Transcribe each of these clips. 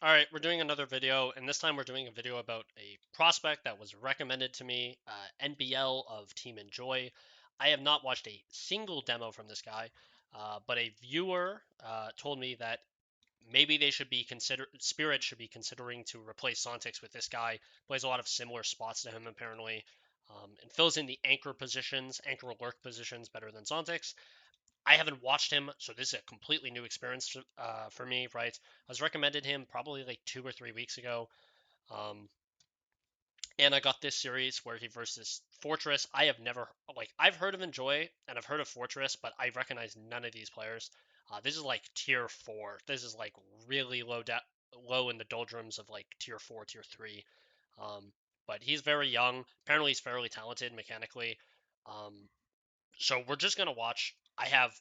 Alright, we're doing another video, and this time we're doing a video about a prospect that was recommended to me, NBL of Team Enjoy. I have not watched a single demo from this guy, but a viewer told me that maybe Spirit should be considering to replace Sontix with this guy. Plays a lot of similar spots to him apparently, and fills in the anchor lurk positions better than Sontix. I haven't watched him, so this is a completely new experience for me, right? I was recommended him probably like 2 or 3 weeks ago, um, and I got this series where he versus Fortress. I have never I've heard of Enjoy and I've heard of Fortress, but I recognize none of these players. This is like tier four. This is like really low in the doldrums of like tier four, tier three. Um, but he's very young. Apparently, he's fairly talented mechanically. Um, so we're just gonna watch. I have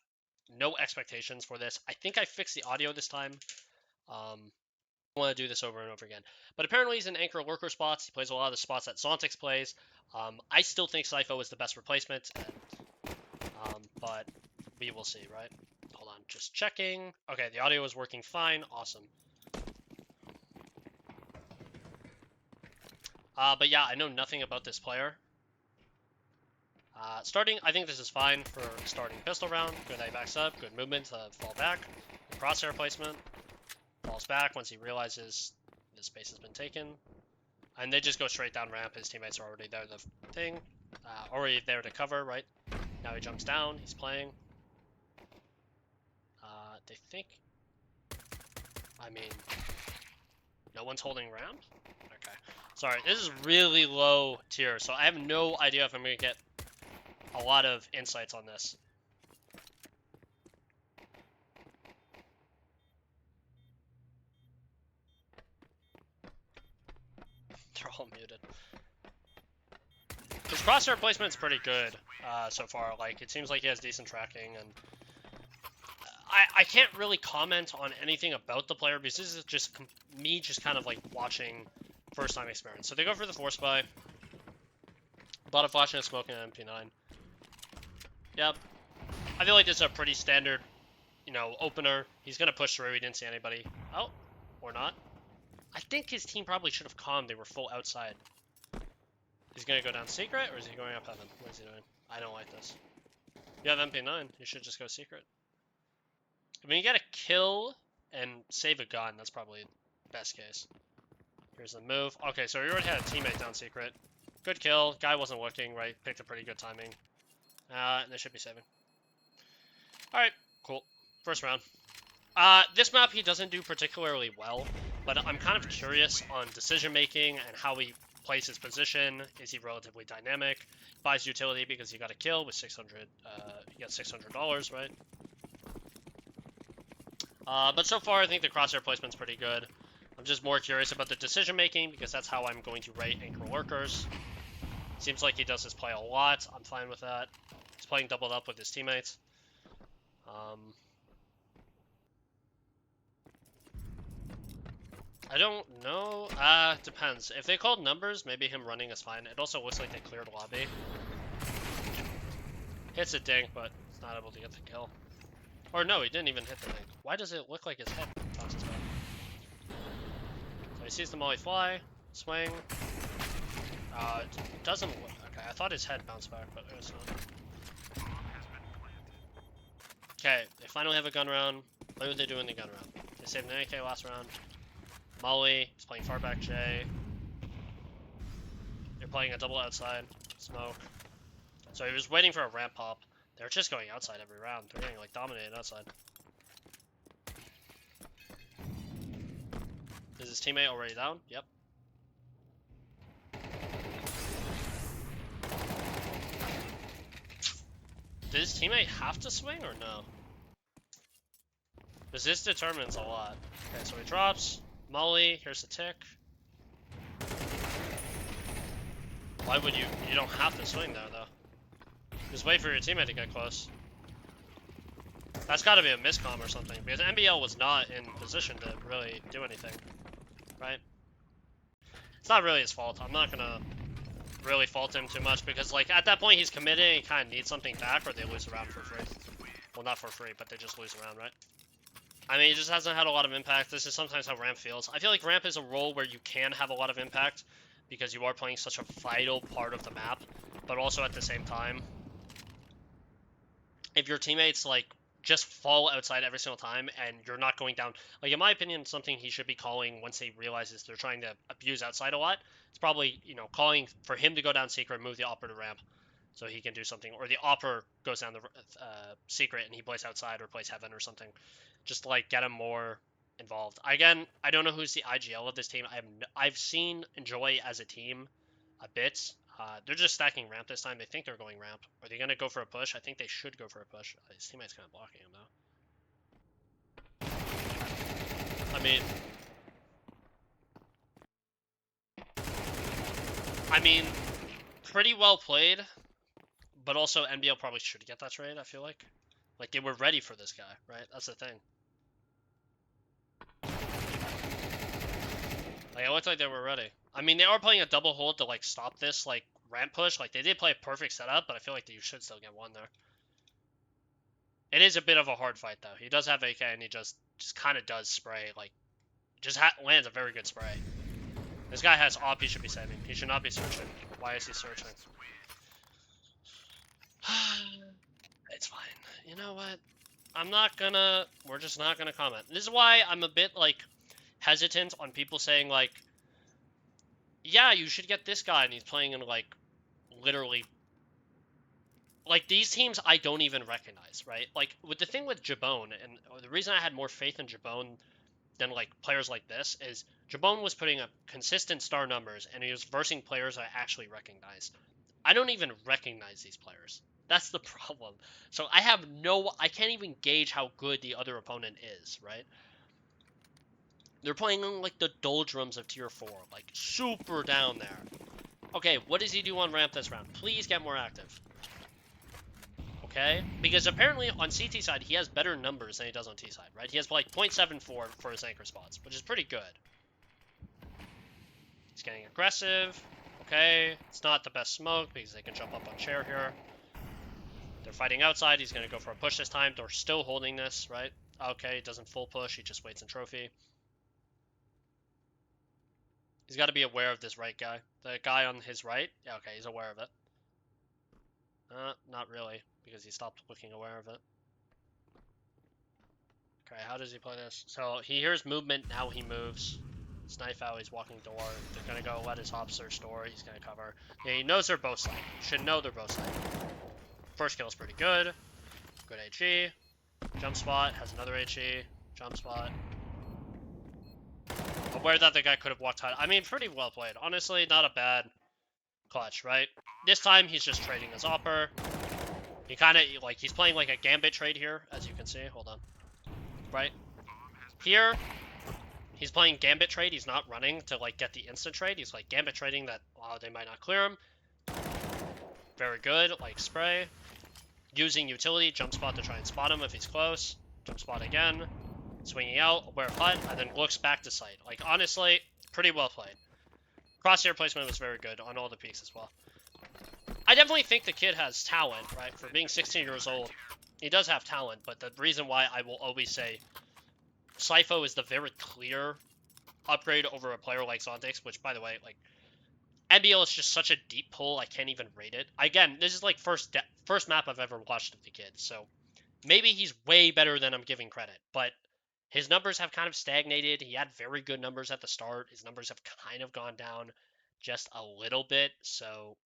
no expectations for this. I think I fixed the audio this time. I want to do this over and over again. But apparently he's in anchor lurker spots. He plays a lot of the spots that Sontix plays. I still think Sypho is the best replacement, but we will see, right? Hold on, just checking. Okay, the audio is working fine. Awesome. But yeah, I know nothing about this player. Starting, I think this is fine for starting pistol round. Good A backs up, good movement to fall back. Crosshair placement. Falls back once he realizes the space has been taken. And they just go straight down ramp. His teammates are already there the thing. Already there to cover, right? Now he jumps down. He's playing. They think... I mean... No one's holding ramp? Okay. Sorry, this is really low tier, so I have no idea if I'm going to get a lot of insights on this. They're all muted. His crosshair placement's pretty good so far. Like, it seems like he has decent tracking, and I can't really comment on anything about the player because this is just me just kind of like watching first time experience. So they go for the force buy. Bought a flash and a smoke and an MP9. Yep. I feel like this is a pretty standard, opener. He's going to push through. He didn't see anybody. Oh, or not. I think his team probably should have calmed. They were full outside. He's going to go down secret or is he going up heaven? What is he doing? I don't like this. You have MP9. You should just go secret. I mean, you gotta kill and save a gun. That's probably best case. Here's the move. Okay, so we already had a teammate down secret. Good kill. Guy wasn't looking, right? Picked a pretty good timing. And they should be saving. Alright, cool. First round. This map he doesn't do particularly well, but I'm kind of curious on decision making and how he plays his position. Is he relatively dynamic? Buys utility because he got a kill with 600. He got $600, right? But so far, I think the crosshair placement's pretty good. I'm just more curious about the decision making because that's how I'm going to rate anchor lurkers. Seems like he does his play a lot. I'm fine with that. He's playing doubled up with his teammates. I don't know. Depends. If they called numbers, maybe him running is fine. It also looks like they cleared lobby. Hits a dink, but he's not able to get the kill. Or no, he didn't even hit the dink. Why does it look like his head bounces back? So he sees the molly fly, swing. It doesn't look... Okay, I thought his head bounced back, but it was not. Okay, they finally have a gun round. What would they do in the gun round? They saved an AK last round. Molly, he's playing far back J. They're playing a double outside. Smoke. So he was waiting for a ramp pop. They're just going outside every round. They're getting like dominated outside. Is his teammate already down? Yep. Did his teammate have to swing or no? Because this determines a lot. Okay, so he drops. Molly, here's the tick. Why would you don't have to swing there though. Just wait for your teammate to get close. That's gotta be a miscomm or something, because NBL was not in position to really do anything. Right? It's not really his fault. I'm not gonna really fault him too much, because like at that point he's committed and he kinda needs something back or they lose a round for free. Well, not for free, but they just lose a round, right? I mean, he just hasn't had a lot of impact. This is sometimes how ramp feels. I feel like ramp is a role where you can have a lot of impact because you are playing such a vital part of the map, but also at the same time, if your teammates like just fall outside every single time and you're not going down, like in my opinion, something he should be calling once he realizes they're trying to abuse outside a lot, it's probably, you know, calling for him to go down secret, move the opper to ramp so he can do something, or the opper goes down the secret and he plays outside or plays heaven or something, just to, like, get him more involved. Again, I don't know who's the IGL of this team. I've seen Enjoy as a team a bit. They're just stacking ramp this time. They think they're going ramp. Are they going to go for a push? I think they should go for a push. His teammate's kind of blocking him, though. I mean, pretty well played, but also NBL probably should get that trade, I feel like. Like, they were ready for this guy, right? That's the thing. Like, it looked like they were ready. I mean, they are playing a double hold to, like, stop this, like, ramp push. Like, they did play a perfect setup, but I feel like you should still get one there. It is a bit of a hard fight, though. He does have AK, and he just kind of does spray, like, just lands a very good spray. This guy has op, he should be saving. He should not be searching. Why is he searching? It's fine. You know what? We're just not gonna comment. This is why I'm a bit, like, hesitant on people saying, like, yeah, you should get this guy, and he's playing in, like, literally, like, these teams I don't even recognize, right? Like, with the thing with Jabone, and the reason I had more faith in Jabone than, like, players like this is Jabone was putting up consistent star numbers, and he was versing players I actually recognize. I don't even recognize these players. That's the problem. So I can't even gauge how good the other opponent is, right? They're playing on, like, the doldrums of tier 4, like, super down there. Okay, what does he do on ramp this round? Please get more active. Okay? Because apparently on CT side, he has better numbers than he does on T side, right? He has, like, 0.74 for his anchor spots, which is pretty good. He's getting aggressive. Okay, it's not the best smoke because they can jump up on chair here. They're fighting outside. He's going to go for a push this time. They're still holding this, right? Okay, doesn't full push. He just waits in trophy. He's got to be aware of this right guy. The guy on his right? Yeah, okay, he's aware of it. Not really, because he stopped looking aware of it. Okay, how does he play this? So he hears movement, now he moves. Snipe out, he's walking door. They're gonna go let his hop search door, he's gonna cover. Yeah, he knows they're both side. Should know they're both side. First kill is pretty good. Good HE. Jump spot, has another HE. Jump spot. Aware that the guy could have walked high. I mean, pretty well played. Honestly, not a bad clutch, right? This time, he's just trading his opper. He kind of, like, he's playing like a gambit trade here, as you can see. Hold on. Right? Here, he's playing gambit trade. He's not running to, like, get the instant trade. He's, like, gambit trading that, they might not clear him. Very good, like, spray. Using utility, jump spot to try and spot him if he's close. Jump spot again. Swinging out, aware putt, and then looks back to sight. Like, honestly, pretty well played. Crosshair placement was very good on all the peaks as well. I definitely think the kid has talent, right? For being 16 years old, he does have talent, but the reason why I will always say Sipho is the very clear upgrade over a player like Zontex, which, by the way, like, NBL is just such a deep pull, I can't even rate it. Again, this is, like, first map I've ever watched of the kid, so maybe he's way better than I'm giving credit, but his numbers have kind of stagnated. He had very good numbers at the start. His numbers have kind of gone down just a little bit, so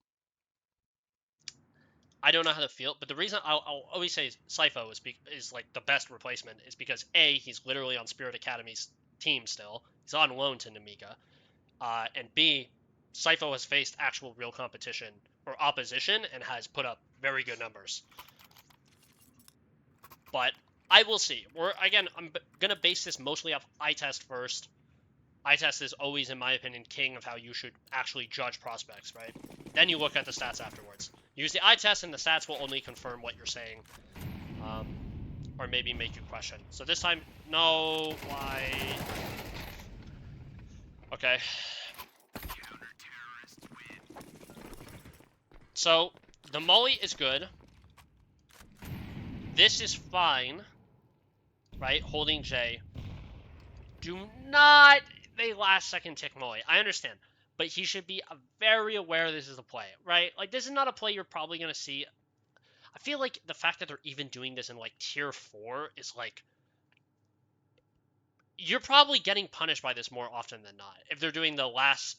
I don't know how to feel. But the reason I'll always say Sipho is like the best replacement is because A, he's literally on Spirit Academy's team still. He's on loan to Namika. And B, Sipho has faced actual real competition or opposition and has put up very good numbers. But I will see. I'm going to base this mostly off eye test first. Eye test is always, in my opinion, king of how you should actually judge prospects, right? Then you look at the stats afterwards. Use the eye test, and the stats will only confirm what you're saying, or maybe make you question. So this time, no, why? Okay. So the molly is good. This is fine. right? Holding J. Do not they last second tick Molly. I understand. But he should be very aware this is a play, right? Like, this is not a play you're probably going to see. I feel like the fact that they're even doing this in, like, tier 4 is, like, you're probably getting punished by this more often than not. If they're doing the last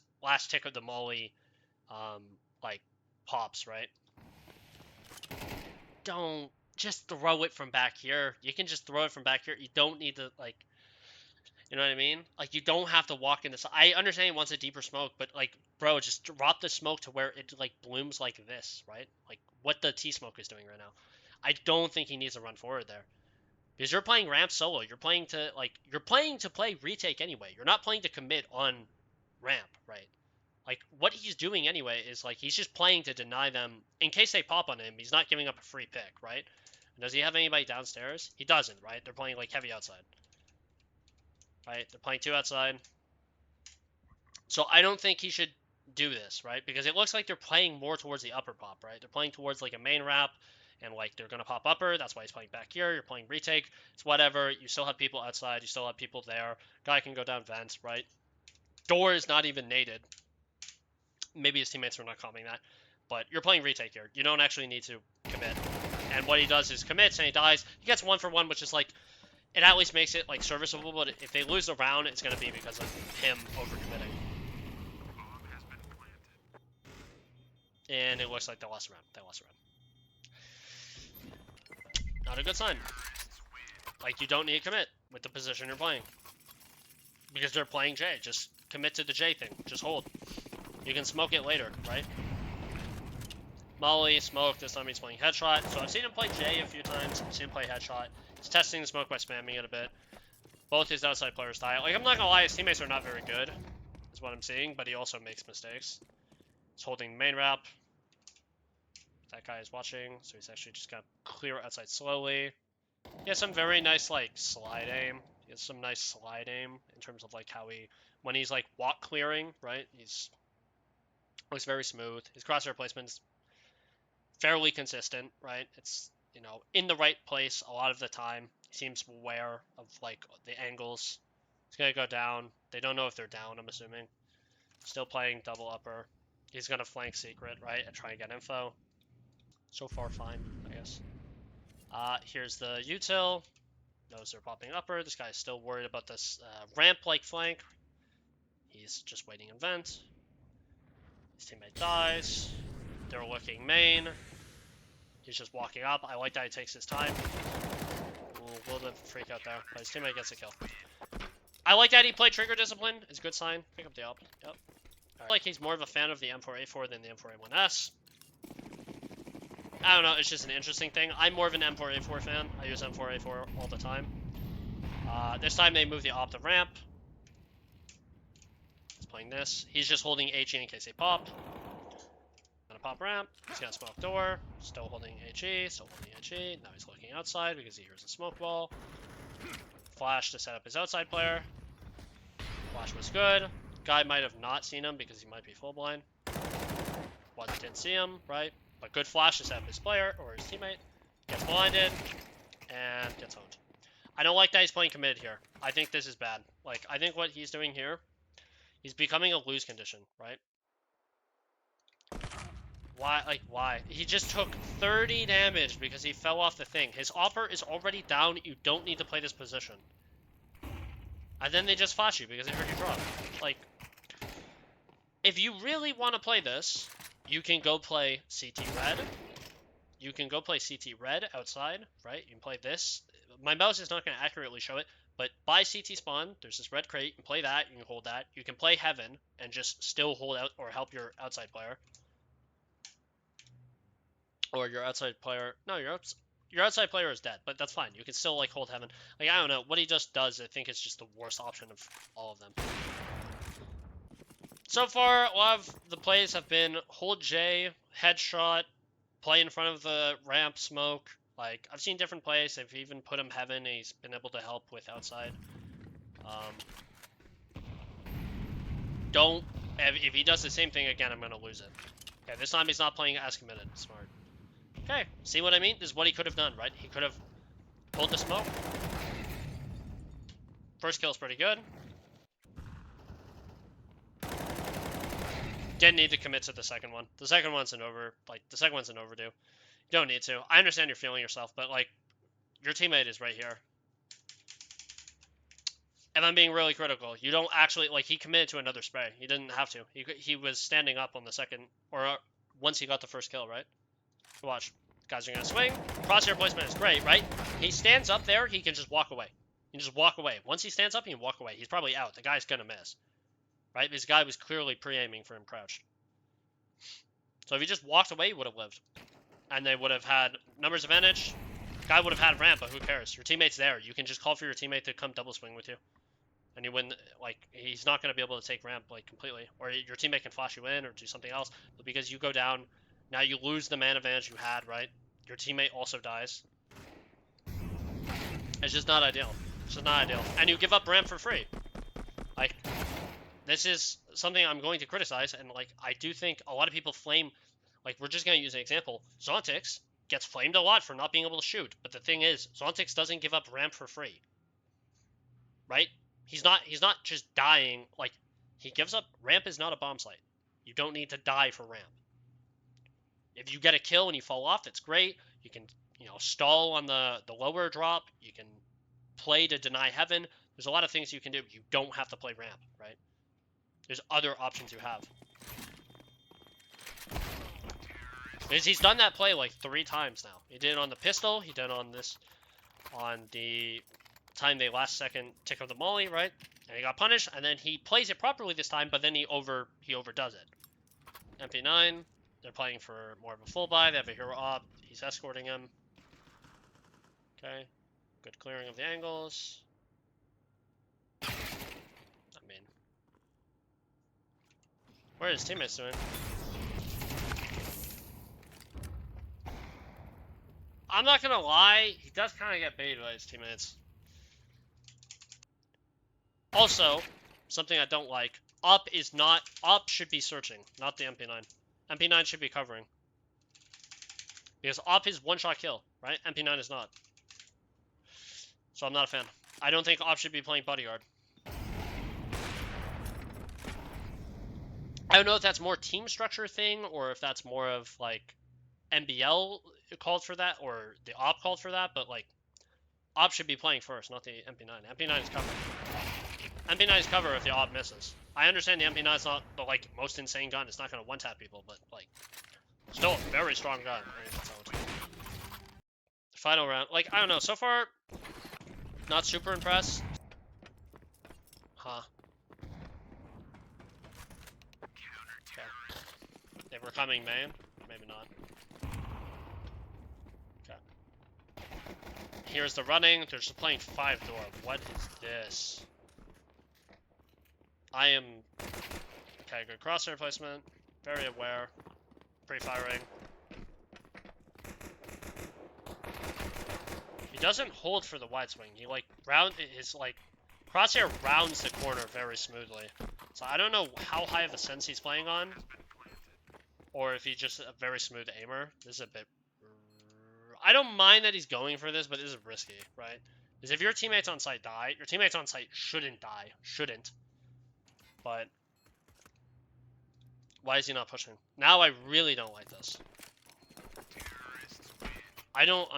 tick of the Molly, like, pops, right? Don't just throw it from back here. You can just throw it from back here. You don't need to, like, you know what I mean? Like, you don't have to walk in this. I understand he wants a deeper smoke, but, like, bro, just drop the smoke to where it, like, blooms like this, right? Like, what the T-smoke is doing right now. I don't think he needs to run forward there. Because you're playing ramp solo. You're playing to play retake anyway. You're not playing to commit on ramp, right? Like, what he's doing anyway is, like, he's just playing to deny them. In case they pop on him, he's not giving up a free pick, right? Does he have anybody downstairs? He doesn't, right? They're playing, like, heavy outside. Right? They're playing 2 outside. So I don't think he should do this, right? Because it looks like they're playing more towards the upper pop, right? They're playing towards, like, a main wrap, and, like, they're going to pop upper. That's why he's playing back here. You're playing retake. It's whatever. You still have people outside. You still have people there. Guy can go down vents, right? Door is not even naded. Maybe his teammates are not calming that. But you're playing retake here. You don't actually need to commit. And what he does is commits, and he dies. He gets 1 for 1, which is, like, it at least makes it, like, serviceable, but if they lose the round, it's going to be because of him overcommitting. And it looks like they lost the round. They lost the round. Not a good sign. Like, you don't need to commit with the position you're playing. Because they're playing J. Just commit to the J thing. Just hold. You can smoke it later, right? Molly, smoke. This time he's playing headshot. So I've seen him play J a few times. I've seen him play headshot. He's testing the smoke by spamming it a bit. Both his outside players die. Like, I'm not gonna lie, his teammates are not very good, is what I'm seeing, but he also makes mistakes. He's holding main wrap. That guy is watching, so he's actually just gonna clear outside slowly. He has some very nice, like, slide aim. He has some nice slide aim in terms of, like, how he, when he's, like, walk clearing, right? Looks very smooth. His crosshair placement's fairly consistent, right? It's, you know, in the right place a lot of the time. He seems aware of, like, the angles. He's gonna go down. They don't know if they're down, I'm assuming. Still playing double upper. He's gonna flank secret, right, and try and get info. So far, fine, I guess. Here's the util. Knows they're popping upper. This guy's still worried about this ramp-like flank. He's just waiting in vent. His teammate dies. They're looking main. He's just walking up. I like that he takes his time. Ooh, a little bit of a freak out there, but his teammate gets a kill. I like that he played trigger discipline. It's a good sign. Pick up the up. Yep. I feel like he's more of a fan of the M4A4 than the M4A1S. I don't know, it's just an interesting thing. I'm more of an M4A4 fan. I use M4A4 all the time. This time they move the op to ramp. He's playing this. He's just holding HE in case they pop. Gonna pop ramp. He's gonna smoke door. Still holding HE. Still holding HE. Now he's looking outside because he hears a smoke ball. Flash to set up his outside player. Flash was good. Guy might have not seen him because he might be full blind. Didn't see him, right? But good flash to set up his player or his teammate. Gets blinded and gets owned. I don't like that he's playing committed here. I think this is bad. Like, I think what he's doing here, he's becoming a lose condition, right? Why? Like, why? He just took 30 damage because he fell off the thing. His offer is already down. You don't need to play this position. And then they just flash you because they heard you drop. Like, if you really want to play this, you can go play CT red. You can go play CT red outside, right? You can play this. My mouse is not going to accurately show it, but by CT spawn, there's this red crate. You can play that. You can hold that. You can play heaven and just still hold out or help your outside player. Or your outside player. No, your outside player is dead, but that's fine. You can still, like, hold heaven. Like, I don't know. What he just does, I think it's just the worst option of all of them. So far, a lot of the plays have been hold J, headshot, play in front of the ramp, smoke. Like, I've seen different plays. They've even put him heaven, and he's been able to help with outside. If he does the same thing again, I'm going to lose it. Okay, this time he's not playing as committed. Smart. Okay, see what I mean? This is what he could have done, right? He could have pulled the smoke. First kill's pretty good. Didn't need to commit to the second one. The second one's an overdue. You don't need to. I understand you're feeling yourself, but like, your teammate is right here. And I'm being really critical. You don't actually, like, he committed to another spray. He didn't have to. He was standing up on the second, or once he got the first kill, right? Watch. Guys are gonna swing. Crosshair placement is great, right? He stands up there, he can just walk away. He can just walk away. Once he stands up, he can walk away. He's probably out. The guy's gonna miss. Right? This guy was clearly pre-aiming for him crouched. So if he just walked away, he would have lived. And they would have had numbers advantage. Guy would have had ramp, but who cares? Your teammate's there. You can just call for your teammate to come double swing with you. And you win, like, he's not going to be able to take ramp, like, completely. Or your teammate can flash you in or do something else. But because you go down, now you lose the man advantage you had, right? Your teammate also dies. It's just not ideal. It's just not ideal. And you give up ramp for free. Like, this is something I'm going to criticize. And, like, I do think a lot of people flame, like, we're just going to use an example. Zontix gets flamed a lot for not being able to shoot. But the thing is, Zontix doesn't give up ramp for free. Right? He's not just dying, like, he gives up, ramp is not a bomb site. You don't need to die for ramp. If you get a kill and you fall off, it's great. You can, you know, stall on the lower drop. You can play to deny heaven. There's a lot of things you can do. You don't have to play ramp, right? There's other options you have. Because he's done that play like 3 times now. He did it on the pistol, he did it on this, on the time they last second tick of the molly, right? And he got punished, and then he plays it properly this time, but then he overdoes it. MP9, they're playing for more of a full buy. They have a hero op. He's escorting him. Okay, good clearing of the angles. I mean, what are his teammates doing? I'm not gonna lie, he does kind of get baited by his teammates. Also, something I don't like, Op should be searching, not the MP9. MP9 should be covering. Because Op is one-shot kill, right? MP9 is not. So I'm not a fan. I don't think Op should be playing bodyguard. I don't know if that's more team structure thing, or if that's more of, like, NBL called for that, or the Op called for that, but, like, Op should be playing first, not the MP9. MP9 is covering. MP9 is cover if the Op misses. I understand the MP9 is not the, like, most insane gun. It's not going to one-tap people, but, like, still a very strong gun. Final round. Like, I don't know. So far, not super impressed. Huh. Okay. They were coming main? Maybe not. Okay. Here's the running. They're just playing 5 door. What is this? I am... Okay, good crosshair placement. Very aware. Pre-firing. He doesn't hold for the wide swing. He, like, crosshair rounds the corner very smoothly. So I don't know how high of a sense he's playing on. Or if he's just a very smooth aimer. This is a bit... I don't mind that he's going for this, but this is risky, right? Because if your teammates on site die, your teammates on site shouldn't die. Shouldn't. But why is he not pushing? Now I really don't like this. I don't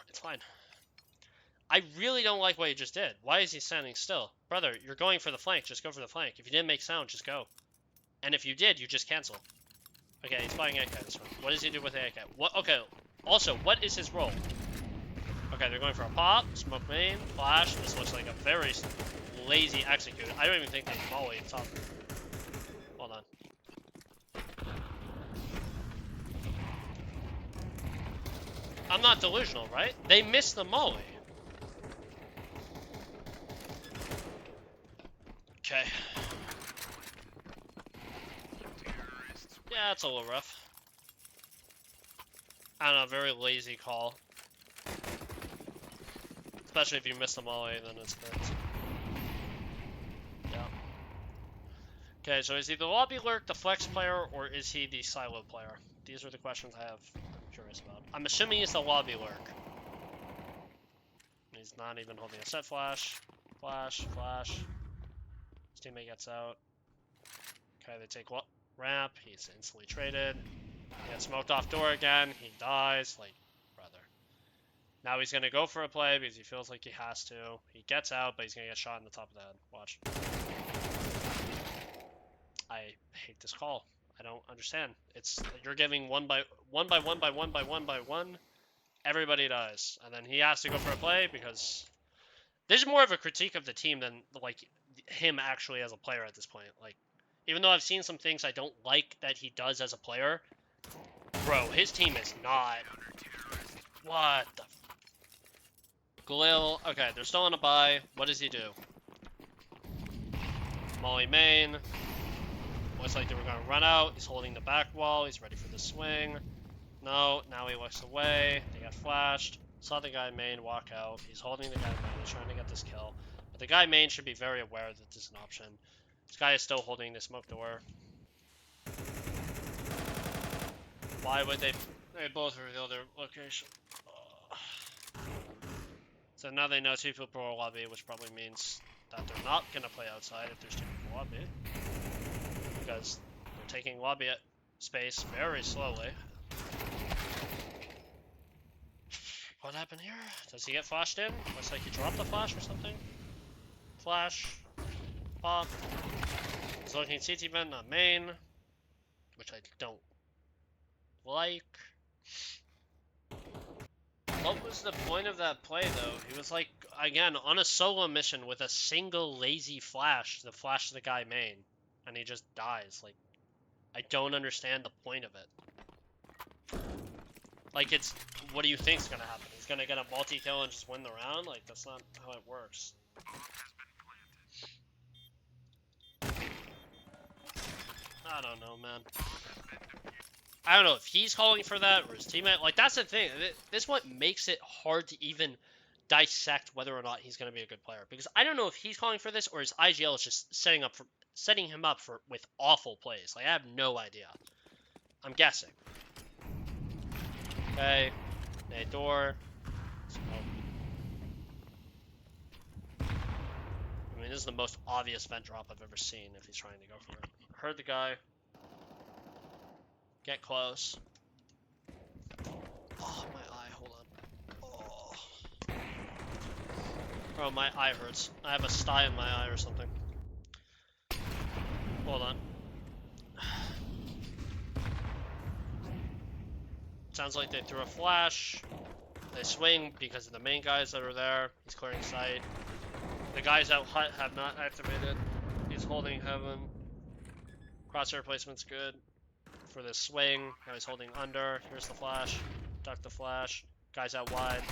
it's fine. I really don't like what he just did. Why is he standing still? Brother, you're going for the flank. Just go for the flank. If you didn't make sound, just go. And if you did, you just cancel. Okay, he's playing AK this one. What does he do with AK? What? Okay. Also, what is his role? Okay, they're going for a pop, smoke main, flash. This looks like a very lazy execute. I don't even think they molly top. Hold on. I'm not delusional, right? They missed the molly. Okay. Yeah, it's a little rough. I don't know, very lazy call. Especially if you miss the molly, then it's good. Yeah. Okay, so is he the lobby lurk, the flex player, or is he the silo player? These are the questions I have curious about. I'm assuming he's the lobby lurk. He's not even holding a set flash. Flash. His teammate gets out. Okay, they take ramp. He's instantly traded. He gets smoked off door again. He dies. Like, brother. Now he's gonna go for a play because he feels like he has to. He gets out, but he's gonna get shot in the top of the head. Watch. I hate this call. I don't understand. It's you're giving one by one. Everybody dies, and then he has to go for a play because this is more of a critique of the team than like him actually as a player at this point. Like, even though I've seen some things I don't like that he does as a player, bro, his team is not. What the? Galil. Okay, they're still on a bye. What does he do? Molly main. Looks like they were going to run out. He's holding the back wall. He's ready for the swing. No, now he looks away. They got flashed. Saw the guy main walk out. He's holding the guy main. He's trying to get this kill. But the guy main should be very aware that this is an option. This guy is still holding the smoke door. Why would they both reveal their location? So now they know 2 people are lobby, which probably means that they're not going to play outside if there's 2 people lobby. Because they're taking lobby space very slowly. What happened here? Does he get flashed in? Looks like he dropped the flash or something. Flash. Pop. He's looking CT vent, not main. Which I don't like. What was the point of that play, though? He was like, again, on a solo mission with a single lazy flash to flash the guy main. And he just dies. Like, I don't understand the point of it. Like, it's, what do you think's gonna happen? He's gonna get a multi-kill and just win the round? Like, that's not how it works. I don't know, man. I don't know if he's calling for that or his teammate. Like, that's the thing. This is what makes it hard to even dissect whether or not he's going to be a good player. Because I don't know if he's calling for this or his IGL is just setting him up with awful plays. Like, I have no idea. I'm guessing. Okay. A door. I mean, this is the most obvious vent drop I've ever seen if he's trying to go for it. Heard the guy. Get close. Oh, my eye. Hold on. Oh. Bro, my eye hurts. I have a sty in my eye or something. Hold on. Sounds like they threw a flash. They swing because of the main guys that are there. He's clearing sight. The guys out hut have not activated. He's holding heaven. Crosshair placement's good for this swing. Now he's holding under. Here's the flash. Duck the flash. Guys out wide.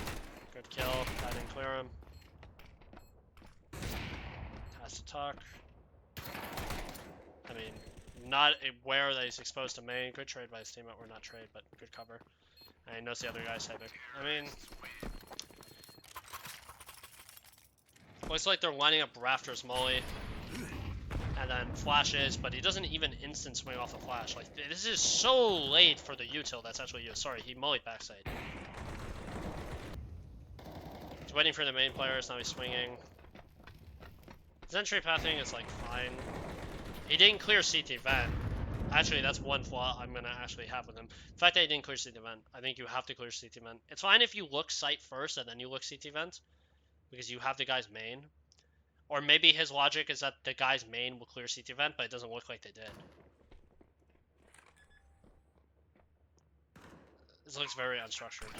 Good kill. I didn't clear him. Has to tuck. I mean, not aware that he's exposed to main. Good trade by his teammate. Or not trade, but good cover. And he knows the other guy's heavy. I mean, looks like they're lining up rafters molly. And then flashes, but he doesn't even instant swing off a flash. Like, this is so late for the util that's actually used. Sorry, he mollied backside. He's waiting for the main players, now he's swinging. His entry pathing is like fine. He didn't clear CT vent. Actually, that's one flaw I'm gonna actually have with him. The fact that he didn't clear CT vent. I think you have to clear CT vent. It's fine if you look site first and then you look CT vent, because you have the guy's main. Or maybe his logic is that the guy's main will clear CT vent, but it doesn't look like they did. This looks very unstructured.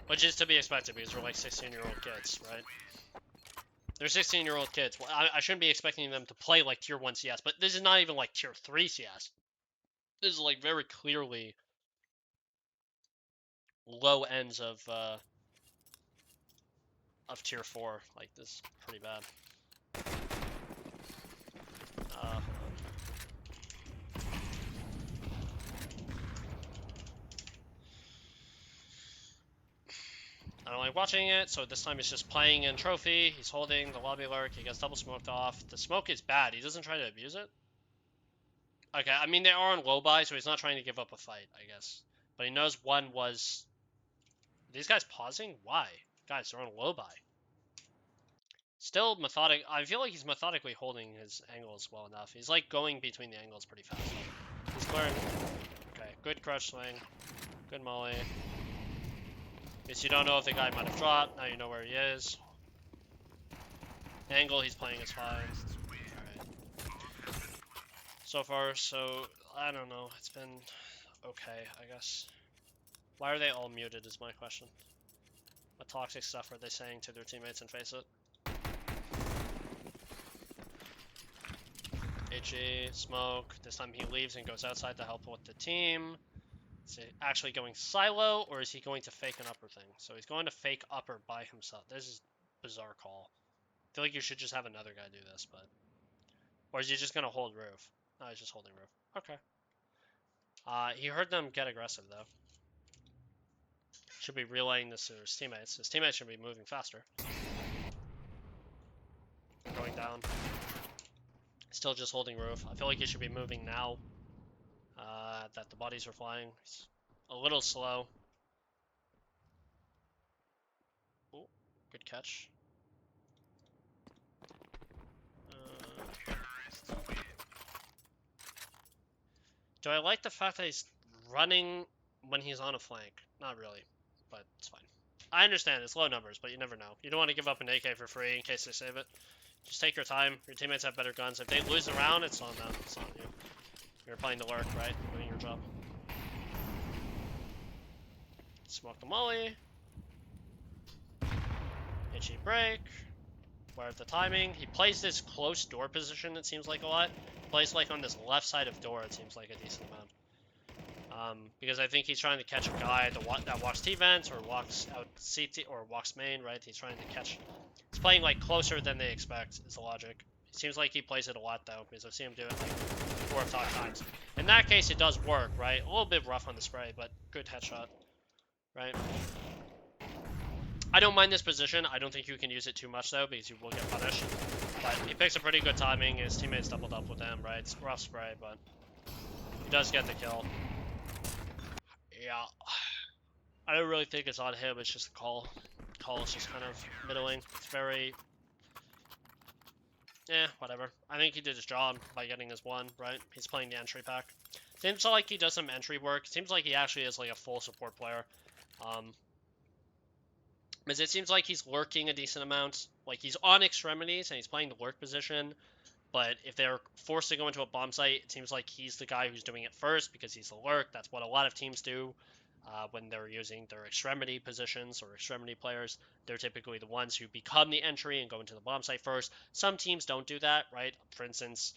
Which is to be expected because we're like 16-year-old kids, right? They're 16-year-old kids. Well, I shouldn't be expecting them to play like tier 1 CS, but this is not even like tier 3 CS. This is like very clearly low ends of tier 4. Like, this is pretty bad. I don't like watching it, so this time he's just playing in trophy. He's holding the lobby lurk. He gets double smoked off. The smoke is bad. He doesn't try to abuse it. Okay, I mean, they are on low buy, so he's not trying to give up a fight, I guess. But he knows one was... Are these guys pausing? Why? Guys, they're on low buy. Still methodic. I feel like he's methodically holding his angles well enough. He's like going between the angles pretty fast. He's clearing. Okay, good crush swing. Good molly. Guess you don't know if the guy might have dropped. Now you know where he is. The angle he's playing is fine. Alright. So far, so I don't know. It's been okay, I guess. Why are they all muted is my question. What toxic stuff are they saying to their teammates and face it? HE, smoke. This time he leaves and goes outside to help with the team. Is he actually going silo, or is he going to fake an upper thing? So he's going to fake upper by himself. This is a bizarre call. I feel like you should just have another guy do this, but... Or is he just going to hold roof? No, he's just holding roof. Okay. He heard them get aggressive, though. Should be relaying this to his teammates. His teammates should be moving faster. Going down. Still just holding roof. I feel like he should be moving now. That the bodies are flying. He's a little slow. Oh, good catch. Do I like the fact that he's running when he's on a flank? Not really, but it's fine. I understand it's low numbers, but you never know. You don't want to give up an AK for free in case they save it. Just take your time. Your teammates have better guns. If they lose the round, it's on them. It's not you. You're playing the lurk, right? You're doing your job. Smoke the molly. Itchy break. Aware of the timing. He plays this close door position, it seems like a lot. Plays like on this left side of door, it seems like a decent amount. Because I think he's trying to catch a guy that walks T-vents or walks out CT or walks main, right? He's trying to catch... He's playing like closer than they expect, is the logic. It seems like he plays it a lot though, because I've seen him do it like 4 or 5 times. In that case, it does work, right? A little bit rough on the spray, but good headshot, right? I don't mind this position. I don't think you can use it too much though, because you will get punished. But he picks a pretty good timing. His teammates doubled up with him, right? It's rough spray, but he does get the kill. Yeah. I don't really think it's on him. It's just a call. Call is just kind of middling. It's very... whatever. I think he did his job by getting his one, right? He's playing the entry pack. Seems like he does some entry work. Seems like he actually is like a full support player. Because it seems like he's lurking a decent amount. Like, he's on extremities and he's playing the lurk position. But if they're forced to go into a bomb site, it seems like he's the guy who's doing it first because he's the lurk. That's what a lot of teams do when they're using their extremity positions or extremity players. They're typically the ones who become the entry and go into the bomb site first. Some teams don't do that, right? For instance,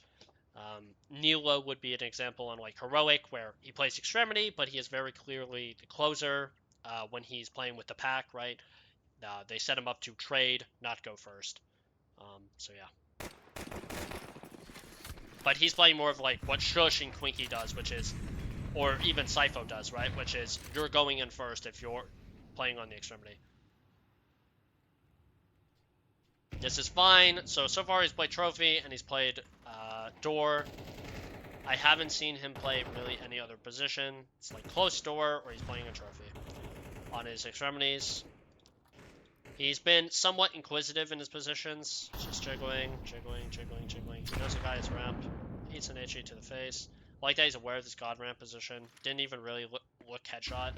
Nilo would be an example on like Heroic where he plays extremity, but he is very clearly the closer when he's playing with the pack, right? They set him up to trade, not go first. So yeah. But he's playing more of like what Shush and Quinky does, which is, or even Sypho does, right? Which is you're going in first if you're playing on the extremity. This is fine. So far he's played Trophy and he's played Door. I haven't seen him play really any other position. It's like close door or he's playing a Trophy. On his extremities, he's been somewhat inquisitive in his positions. Just jiggling. He knows the guy is ramp. Eats an HE to the face. I like that he's aware of this God ramp position. Didn't even really look headshot.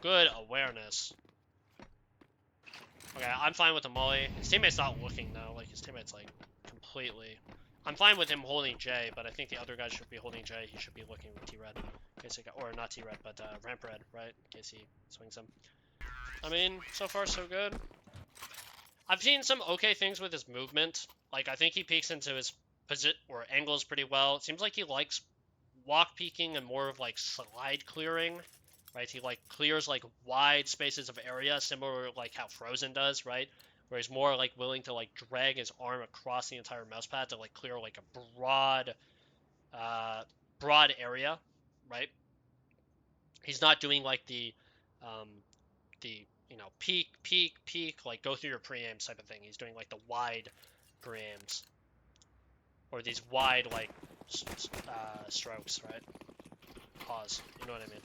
Good awareness. Okay, I'm fine with the molly. His teammate's not looking though. Like, his teammate's like completely... I'm fine with him holding J, but I think the other guy should be holding J. He should be looking with T-Red. In case he got, or not T-Red, but Ramp Red, right? In case he swings him. I mean, so far so good. I've seen some okay things with his movement. Like, I think he peeks into his position or angles pretty well. It seems like he likes walk peeking and more of like slide clearing, right? He like clears like wide spaces of area, similar like how Frozen does, right? Where he's more like willing to like drag his arm across the entire mouse pad to like clear like a broad area, right? He's not doing like the you know, peek, like go through your preamps type of thing. He's doing like the wide preamps or these wide like strokes, right? Pause. You know what I mean?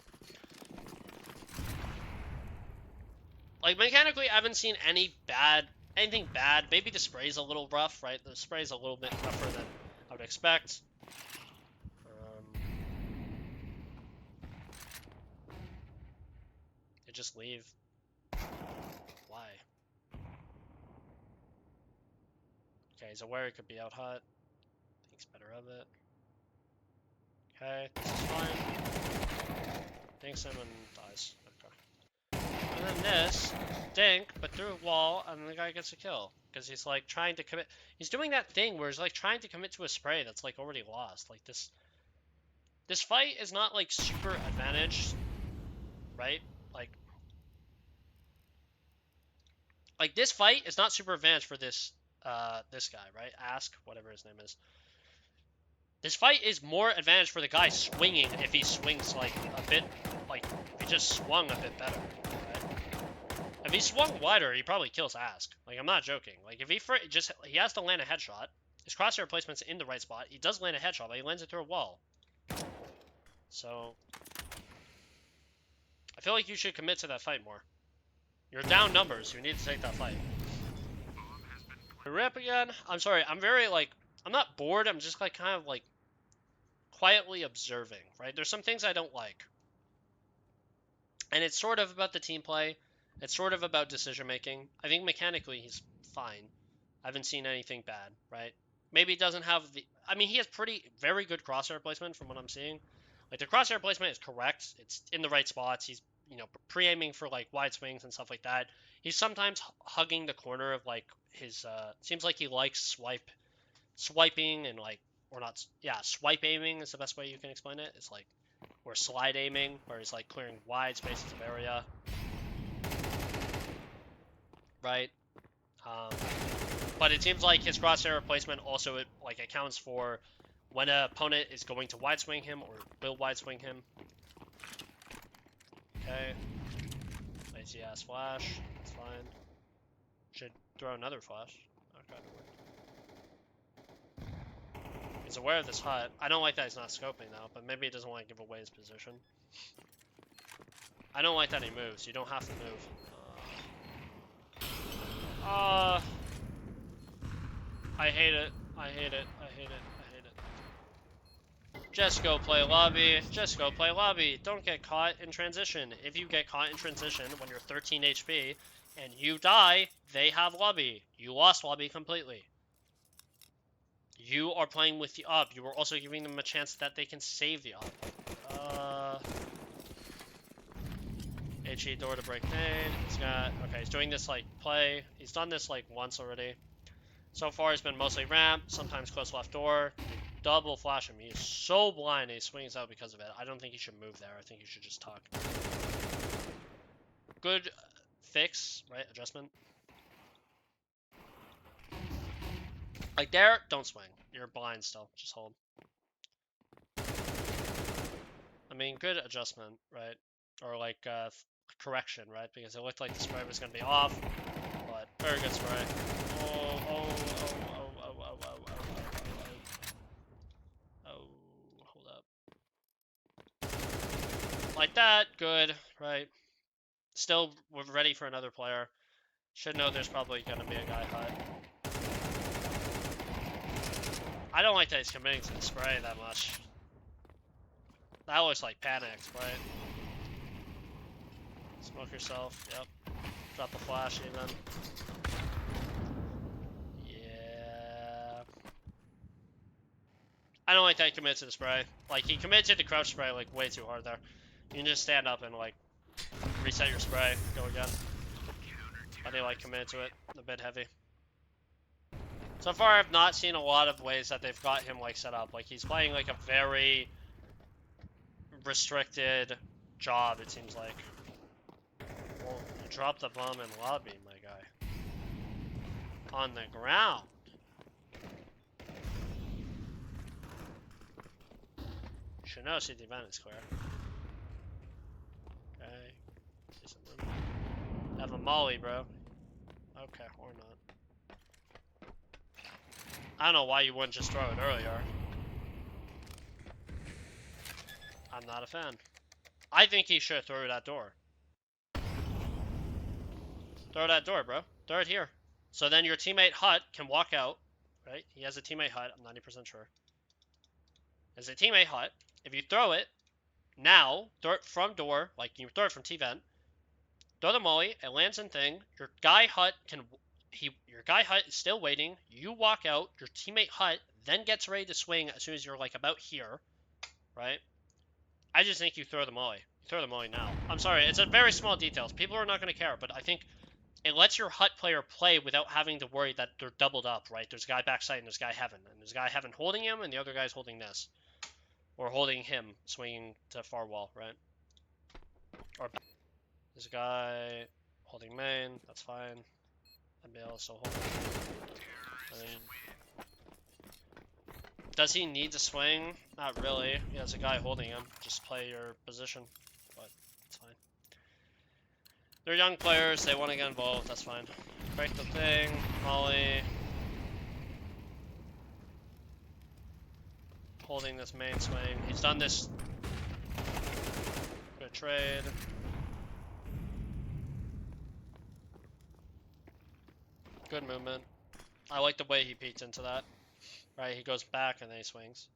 Like, mechanically, I haven't seen anything bad. Maybe the spray's a little rough, right? The spray's a little bit rougher than I would expect. They just leave. Why? Okay, he's aware he could be out hot. Thinks better of it. Okay, this is fine. Dinks him and dies. Okay. And then this, dink, but through a wall, and the guy gets a kill. Because he's like trying to commit. He's doing that thing where he's like trying to commit to a spray that's like already lost. Like this fight is not like super advantaged, right? Like this fight is not super advantaged for this this guy, right? Ask, whatever his name is. This fight is more advantage for the guy swinging if he swings like a bit, like if he just swung a bit better, right? If he swung wider, he probably kills Ask. Like, I'm not joking. Like, if he has to land a headshot. His crosshair placement's in the right spot. He does land a headshot, but he lands it through a wall. So, I feel like you should commit to that fight more. You're down numbers. You need to take that fight. Rip again. I'm sorry. I'm very, like, I'm not bored. I'm just, like, kind of, like, quietly observing, right? There's some things I don't like. And it's sort of about the team play. It's sort of about decision making. I think mechanically he's fine. I haven't seen anything bad, right? Maybe he doesn't have the... I mean, he has very good crosshair placement from what I'm seeing. Like, the crosshair placement is correct. It's in the right spots. He's, you know, pre-aiming for, like, wide swings and stuff like that. He's sometimes hugging the corner of, like, his... seems like he likes swiping and, like... Or not... Yeah, swipe aiming is the best way you can explain it. It's, like, or slide aiming, where he's, like, clearing wide spaces of area. Right? But it seems like his crosshair placement also like accounts for when an opponent is going to wide swing him or will wide swing him. Okay. Lazy ass flash. It's fine. Should throw another flash. Okay. He's aware of this hut. I don't like that he's not scoping though, but maybe he doesn't want to give away his position. I don't like that he moves. You don't have to move. I hate it. I hate it. I hate it. I hate it. Just go play lobby. Just go play lobby. Don't get caught in transition. If you get caught in transition when you're 13 HP and you die, they have lobby. You lost lobby completely. You are playing with the up. You are also giving them a chance that they can save the up. HE door to break nade. He's got... Okay, he's doing this, like, play. He's done this, like, once already. So far, he's been mostly ramp, sometimes close left door. Double flash him. He's so blind, he swings out because of it. I don't think he should move there. I think he should just tuck. Good fix, right? Adjustment. Like there, don't swing. You're blind still. Just hold. I mean, good adjustment, right? Or like, correction, right? Because it looked like the spray was going to be off, but very good spray. Oh, hold up. Like that, good, right? Still, we're ready for another player. Should know there's probably going to be a guy hot. I don't like that he's committing to the spray that much. That looks like panicked, right? Smoke yourself, yep. Drop the flash even. Yeah. I don't like that he committed to the spray. Like, he committed to the crouch spray, like, way too hard there. You can just stand up and, like, reset your spray, go again. But he, like, committed to it a bit heavy. So far, I've not seen a lot of ways that they've got him, like, set up. Like, he's playing, like, a very restricted job, it seems like. Well, you dropped the bomb in lobby, my guy. On the ground. Should know see the event is clear. Okay. See something. Have a molly, bro. Okay, or not. I don't know why you wouldn't just throw it earlier. I'm not a fan. I think he should throw that door. Throw that door, bro. Throw it here. So then your teammate Hut can walk out, right? He has a teammate Hut. I'm 90% sure. As a teammate Hut, if you throw it, now, throw it from door, like you throw it from T-Vent, throw the molly, it lands in thing, your guy Hut is still waiting, you walk out, your teammate Hut then gets ready to swing as soon as you're like about here, right? I just think you throw the molly. You throw the molly now. I'm sorry, it's a very small details. People are not going to care, but I think it lets your Hut player play without having to worry that they're doubled up, right? There's a guy backside and there's a guy Heaven. And there's a guy Heaven holding him and the other guy's holding this. Or holding him, swinging to far wall, right? Or there's a guy holding main, that's fine. NBL is still holding. I mean, does he need to swing? Not really. He has a guy holding him. Just play your position, but it's fine. They're young players, they want to get involved, that's fine. Break the thing, molly. Holding this main swing. He's done this. Good trade. Good movement. I like the way he peeked into that. Right, he goes back and then he swings.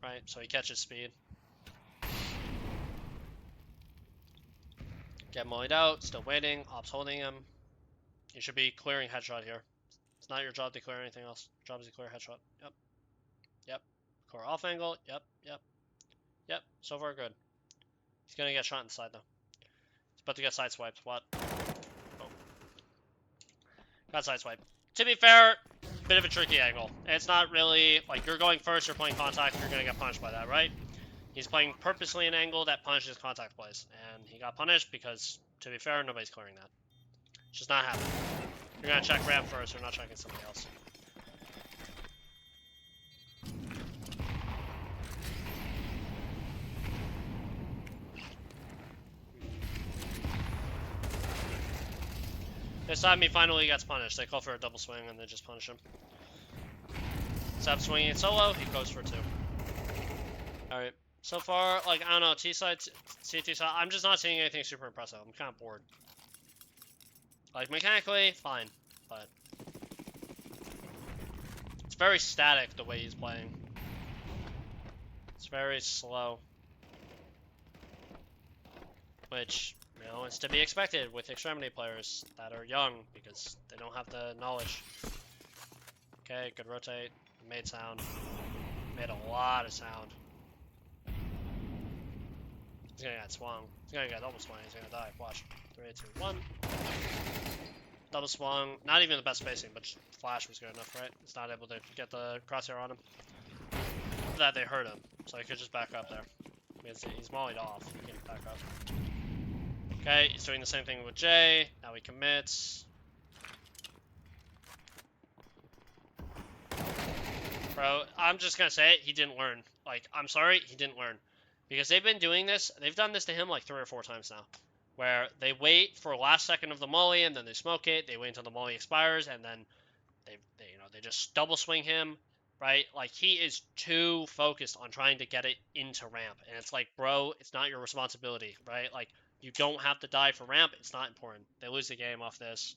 Right, so he catches speed. Get mollied out, still waiting, Ops holding him. You should be clearing headshot here. It's not your job to clear anything else. Your job is to clear headshot. Yep. Yep. Core off angle. Yep. Yep. Yep. So far good. He's gonna get shot inside though. He's about to get sideswiped. What? Oh. Got sideswiped. To be fair, bit of a tricky angle. It's not really like you're going first, you're playing contact, you're gonna get punished by that, right? He's playing purposely an angle that punishes contact plays, and he got punished because, to be fair, nobody's clearing that. It's just not happening. You're gonna check ramp first, you're not checking somebody else. This time he finally gets punished. They call for a double swing and they just punish him. Instead of swinging it solo, he goes for 2. Alright. So far, like, I don't know, T-side, CT side, I'm just not seeing anything super impressive. I'm kind of bored. Like, mechanically, fine, but it's very static the way he's playing. It's very slow. Which, you know, is to be expected with Extremity players that are young because they don't have the knowledge. Okay, good rotate. Made sound. Made a lot of sound. He's gonna get swung. He's gonna get double swung. He's gonna die. Watch. 3, 2, 1. Double swung. Not even the best spacing, but flash was good enough, right? He's not able to get the crosshair on him. After that, they hurt him, so he could just back up there. He's mollied off. He can back up. Okay, he's doing the same thing with Jay. Now he commits. Bro, I'm just gonna say it. He didn't learn. Like, I'm sorry, he didn't learn. Because they've been doing this, they've done this to him like 3 or 4 times now. Where they wait for last second of the molly and then they smoke it, they wait until the molly expires, and then they just double swing him, right? Like, he is too focused on trying to get it into ramp. And it's like, bro, it's not your responsibility, right? Like, you don't have to die for ramp, it's not important. They lose the game off this,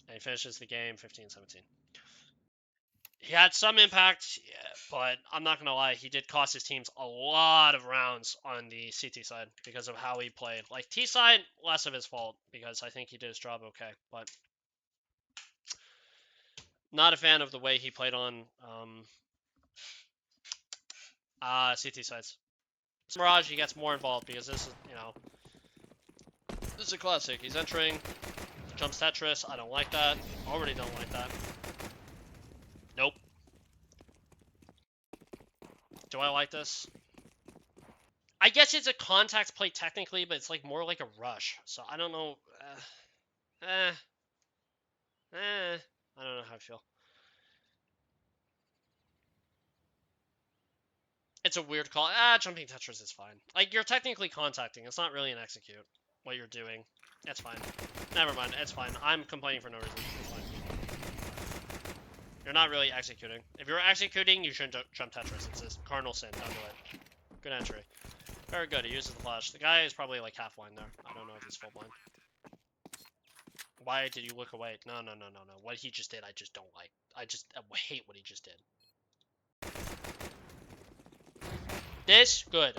and he finishes the game 15-17. He had some impact, yeah, but I'm not going to lie, he did cost his teams a lot of rounds on the CT side because of how he played. Like, T side, less of his fault because I think he did his job okay, but not a fan of the way he played on CT sides. Mirage, he gets more involved because this is, you know, this is a classic. He's entering, jumps Tetris, I don't like that, already don't like that. Nope. Do I like this? I guess it's a contact play technically, but it's like more like a rush. So I don't know. I don't know how I feel. It's a weird call. Jumping Tetris is fine. Like, you're technically contacting. It's not really an execute, what you're doing. It's fine. Never mind. It's fine. I'm complaining for no reason. It's fine. You're not really executing. If you're executing, you shouldn't jump Tetris. It's a cardinal sin. Don't do it. Good entry. Very good. He uses the flash. The guy is probably like half blind there. I don't know if he's full blind. Why did you look away? No. What he just did, I just don't like. I hate what he just did. This, good.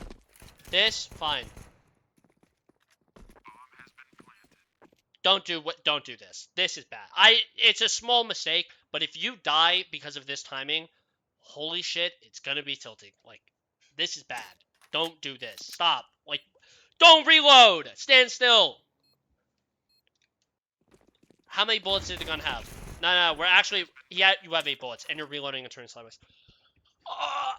This, fine. Don't do this. This is bad. It's a small mistake, but if you die because of this timing, holy shit, it's gonna be tilting. Like, this is bad. Don't do this. Stop. Like, don't reload! Stand still! How many bullets did the gun have? No, we're actually... Yeah, you have 8 bullets, and you're reloading and turning sideways.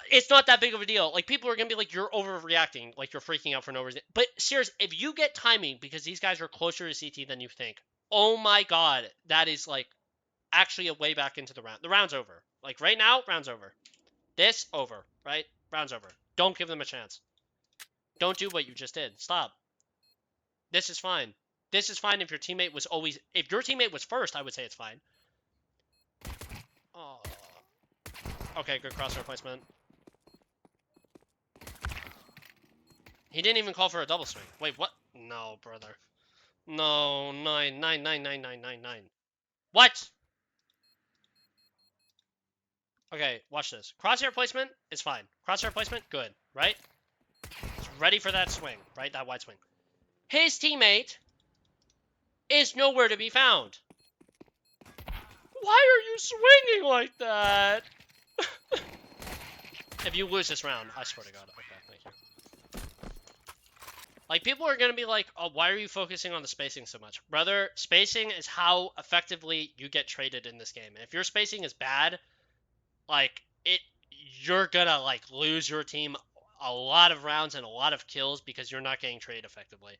It's not that big of a deal. Like, people are gonna be like, you're overreacting. Like, you're freaking out for no reason. But, seriously, if you get timing because these guys are closer to CT than you think, oh my god, that is, like, actually a way back into the round. The round's over. Like, right now, round's over. This, over, right? Round's over. Don't give them a chance. Don't do what you just did. Stop. This is fine. This is fine if your teammate was always... If your teammate was first, I would say it's fine. Oh. Okay, good crosshair placement. He didn't even call for a double swing. Wait, what? No, brother. No, 9. What? Okay, watch this. Crosshair placement is fine. Crosshair placement, good, right? He's ready for that swing, right? That wide swing. His teammate is nowhere to be found. Why are you swinging like that? If you lose this round, I swear to God. Okay, thank you. Like, people are going to be like, oh, why are you focusing on the spacing so much? Brother, spacing is how effectively you get traded in this game. And if your spacing is bad, like, you're going to, like, lose your team a lot of rounds and a lot of kills because you're not getting traded effectively.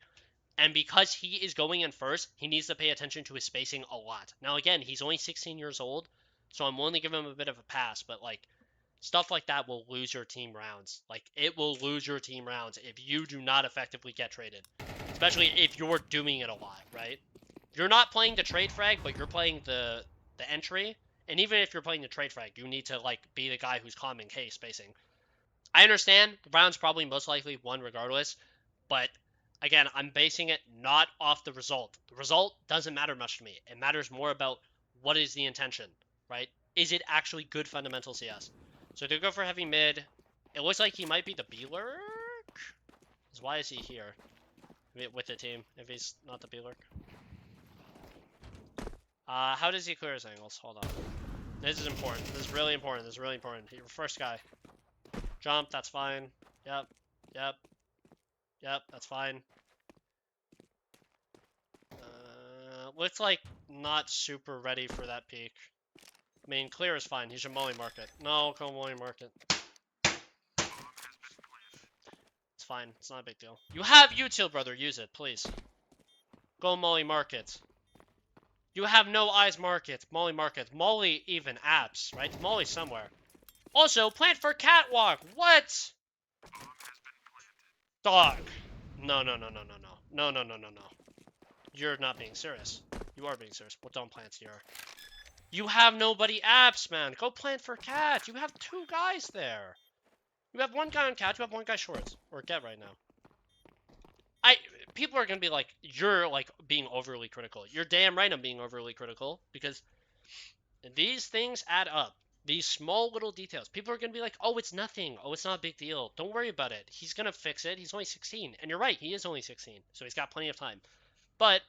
And because he is going in first, he needs to pay attention to his spacing a lot. Now, again, he's only 16 years old, so I'm willing to give him a bit of a pass, but, like, stuff like that will lose your team rounds. Like, it will lose your team rounds if you do not effectively get traded. Especially if you're doing it a lot, right? You're not playing the trade frag, but you're playing the entry. And even if you're playing the trade frag, you need to, like, be the guy who's calming, hey, spacing. I understand the round's probably most likely won regardless, but again, I'm basing it not off the result. The result doesn't matter much to me. It matters more about what is the intention, right? Is it actually good fundamental CS? So they go for heavy mid. It looks like he might be the B-lurk. Why is he here with the team if he's not the B-lurk? How does he clear his angles? Hold on. This is important. This is really important. This is really important. Your first guy. Jump, that's fine. Yep, that's fine. Looks like not super ready for that peak. I mean, clear is fine. He should molly market. No, go molly market. It's fine. It's not a big deal. You have util, brother. Use it, please. Go molly market. You have no eyes market. Molly market. Molly even apps, right? Molly somewhere. Also, plant for catwalk. What? Dog. No. You're not being serious. You are being serious. Well, don't plant here. You have nobody apps, man. Go plant for cat. You have 2 guys there. You have 1 guy on cat. You have 1 guy shorts. Or get right now. People are going to be like, you're, like, being overly critical. You're damn right I'm being overly critical. Because these things add up. These small little details. People are going to be like, oh, it's nothing. Oh, it's not a big deal. Don't worry about it. He's going to fix it. He's only 16. And you're right. He is only 16. So he's got plenty of time. But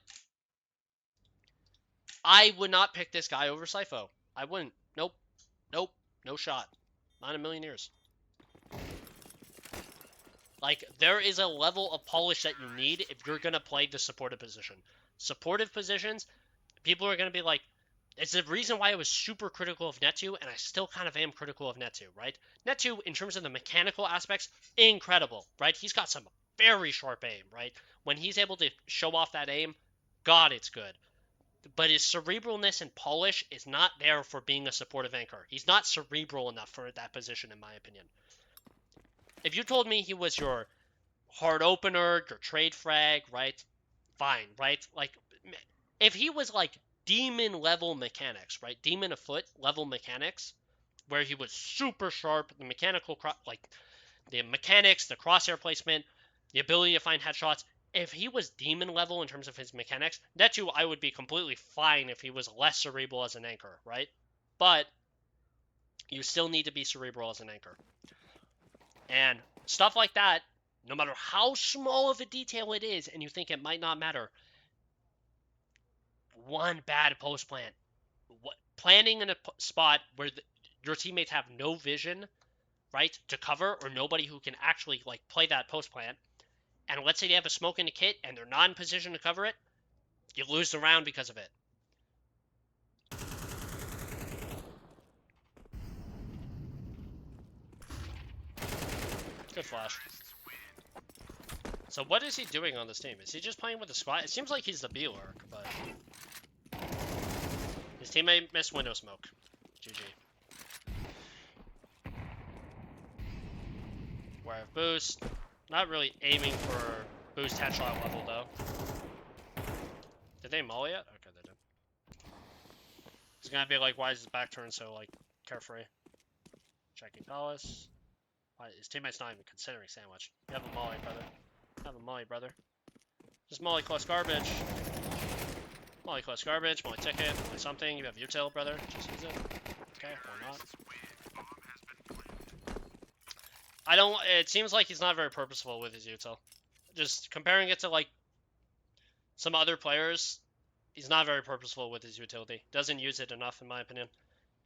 I would not pick this guy over Sypho. I wouldn't. Nope. No shot. Not in a million years. Like, there is a level of polish that you need if you're going to play the supportive position. Supportive positions, people are going to be like, it's the reason why I was super critical of Netu, and I still kind of am critical of Netu, right? Netu, in terms of the mechanical aspects, incredible, right? He's got some very sharp aim, right? When he's able to show off that aim, God, it's good. But his cerebralness and polish is not there for being a supportive anchor. He's not cerebral enough for that position, in my opinion. If you told me he was your hard opener, your trade frag, right? Fine, right? Like, if he was like demon level mechanics, right? Demon of foot level mechanics, where he was super sharp, the mechanical, like, the mechanics, the crosshair placement, the ability to find headshots. If he was demon level in terms of his mechanics, that too, I would be completely fine if he was less cerebral as an anchor, right? But you still need to be cerebral as an anchor. And stuff like that, no matter how small of a detail it is, and you think it might not matter, one bad post plant, planning in a spot where your teammates have no vision, right, to cover, or nobody who can actually like play that post plant, and let's say they have a smoke in the kit and they're not in position to cover it, you lose the round because of it. Good flash. So what is he doing on this team? Is he just playing with the squad? It seems like he's the B-Lurk, but his teammate missed window smoke. GG. Where boost. Not really aiming for boost headshot level though. Did they molly it? Okay, they did. It's gonna be like, why is his back turn so like carefree? Checking Palace. Why, his teammate's not even considering sandwich. You have a molly, brother. Have a molly, brother. Just molly close garbage. Molly close garbage, molly ticket, molly something. You have util, brother. Just use it. Okay, or not. I don't. It seems like he's not very purposeful with his util. Just comparing it to like some other players, he's not very purposeful with his utility. Doesn't use it enough, in my opinion.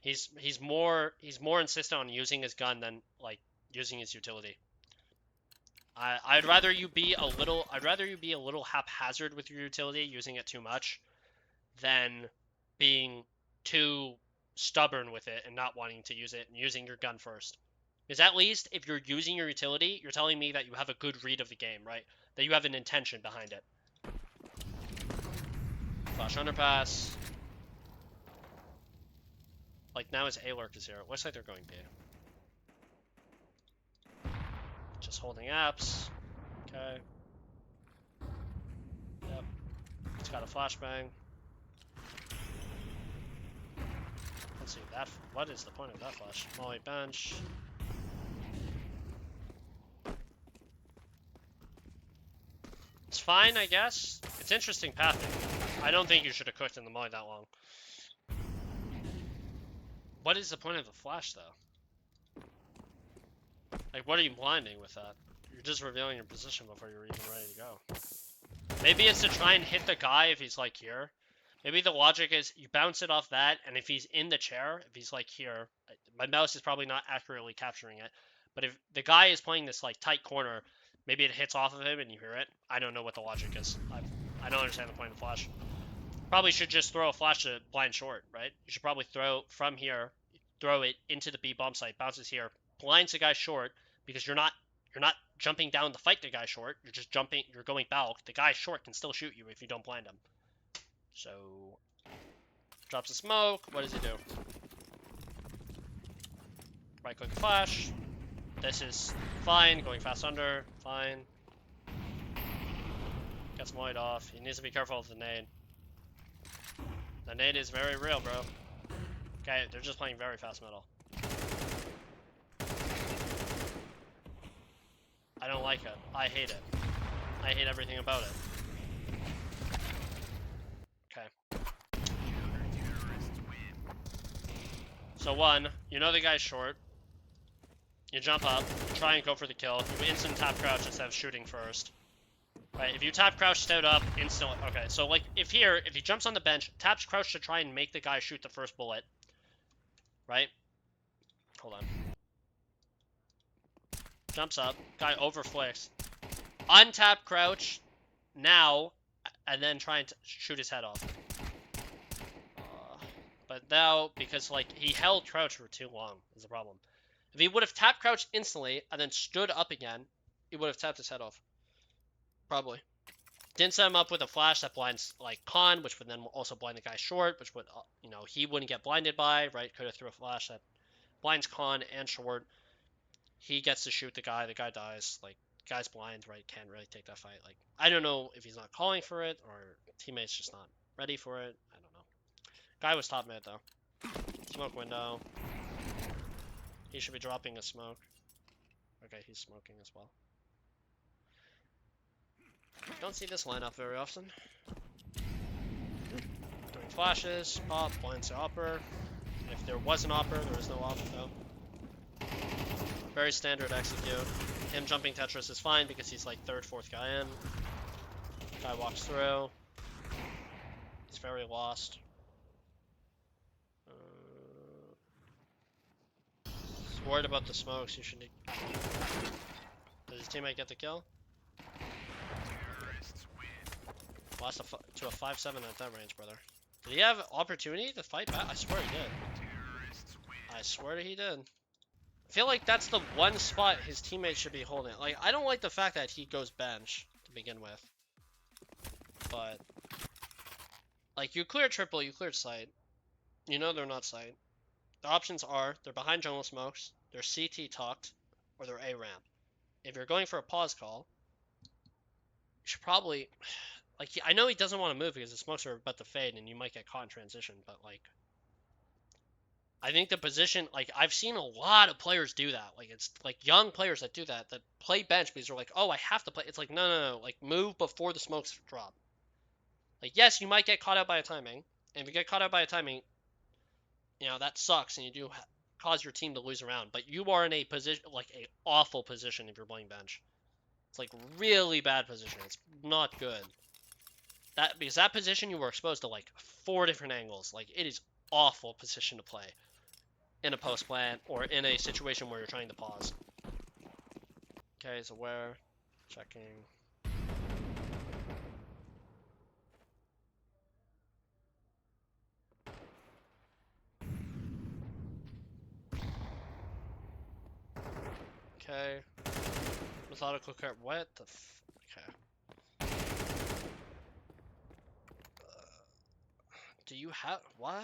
He's more insistent on using his gun than like using his utility. I'd rather you be a little haphazard with your utility, using it too much, than being too stubborn with it and not wanting to use it and using your gun first. Because at least if you're using your utility, you're telling me that you have a good read of the game, right? That you have an intention behind it. Flash underpass. Like now his A-Lurk is here. It looks like they're going B. Just holding apps. Okay. Yep. It's got a flashbang. Let's see that. What is the point of that flash? Molly bench. It's fine, I guess. It's interesting pathing. I don't think you should have cooked in the molly that long. What is the point of the flash, though? Like, what are you blinding with that? You're just revealing your position before you're even ready to go. Maybe it's to try and hit the guy if he's, like, here. Maybe the logic is you bounce it off that, and if he's in the chair, if he's, like, here, my mouse is probably not accurately capturing it, but if the guy is playing this, like, tight corner, maybe it hits off of him and you hear it. I don't know what the logic is. I don't understand the point of the flash. Probably should just throw a flash to blind short, right? You should probably throw from here, throw it into the B bomb site, bounces here, blinds the guy short, because you're not jumping down to fight the guy short. You're just jumping. You're going bulk. The guy short can still shoot you if you don't blind him. So drops a smoke. What does he do? Right click flash. This is fine. Going fast under. Fine. Gets mollied off. He needs to be careful of the nade. The nade is very real, bro. Okay, they're just playing very fast metal. I don't like it. I hate it. I hate everything about it. Okay. So one, you know the guy's short. You jump up, you try and go for the kill. You instant tap crouch instead of shooting first. Right, if you tap crouch, stood up, instantly. Okay, so like if he jumps on the bench, taps crouch to try and make the guy shoot the first bullet. Right? Hold on. Jumps up, guy overflicks. Untap crouch now, and then try and shoot his head off. But now, because like he held crouch for too long, is the problem. If he would have tapped crouch instantly and then stood up again, he would have tapped his head off. Probably. Didn't set him up with a flash that blinds like Khan, which would then also blind the guy short, which would, he wouldn't get blinded by, right? Could have threw a flash that blinds Khan and short. He gets to shoot the guy dies. Like, guy's blind, right? Can't really take that fight. Like, I don't know if he's not calling for it or teammates just not ready for it. I don't know. Guy was top mid though. Smoke window. He should be dropping a smoke. Okay, he's smoking as well. Don't see this lineup very often. Doing flashes, pop, blinds to upper. If there was an upper, there was no op though. Very standard execute. Him jumping Tetris is fine because he's like third, fourth guy in. Guy walks through. He's very lost. He's worried about the smokes. You should. Does his teammate get the kill? Lost to a 5-7 at that range, brother. Did he have opportunity to fight back? I swear he did. I swear he did. I feel like that's the one spot his teammates should be holding. Like, I don't like the fact that he goes bench to begin with. But, like, you cleared triple, you cleared site. You know they're not site. The options are, they're behind jungle smokes, they're CT tucked, or they're A ramp. If you're going for a pause call, you should probably... Like, I know he doesn't want to move because the smokes are about to fade and you might get caught in transition, but, like... I think the position, like, I've seen a lot of players do that. Like, it's, like, young players that do that play bench because they're like, oh, I have to play. It's like, no. Like, move before the smokes drop. Like, yes, you might get caught out by a timing. And if you get caught out by a timing, you know, that sucks and you do cause your team to lose a round. But you are in a position, like, a awful position if you're playing bench. It's, like, really bad position. It's not good. Because that position you were exposed to, like, 4 different angles. Like, it is awful position to play in a post plant or in a situation where you're trying to pause. Okay, he's aware. Checking. Okay. Methodical curve. What the okay. Do you have what?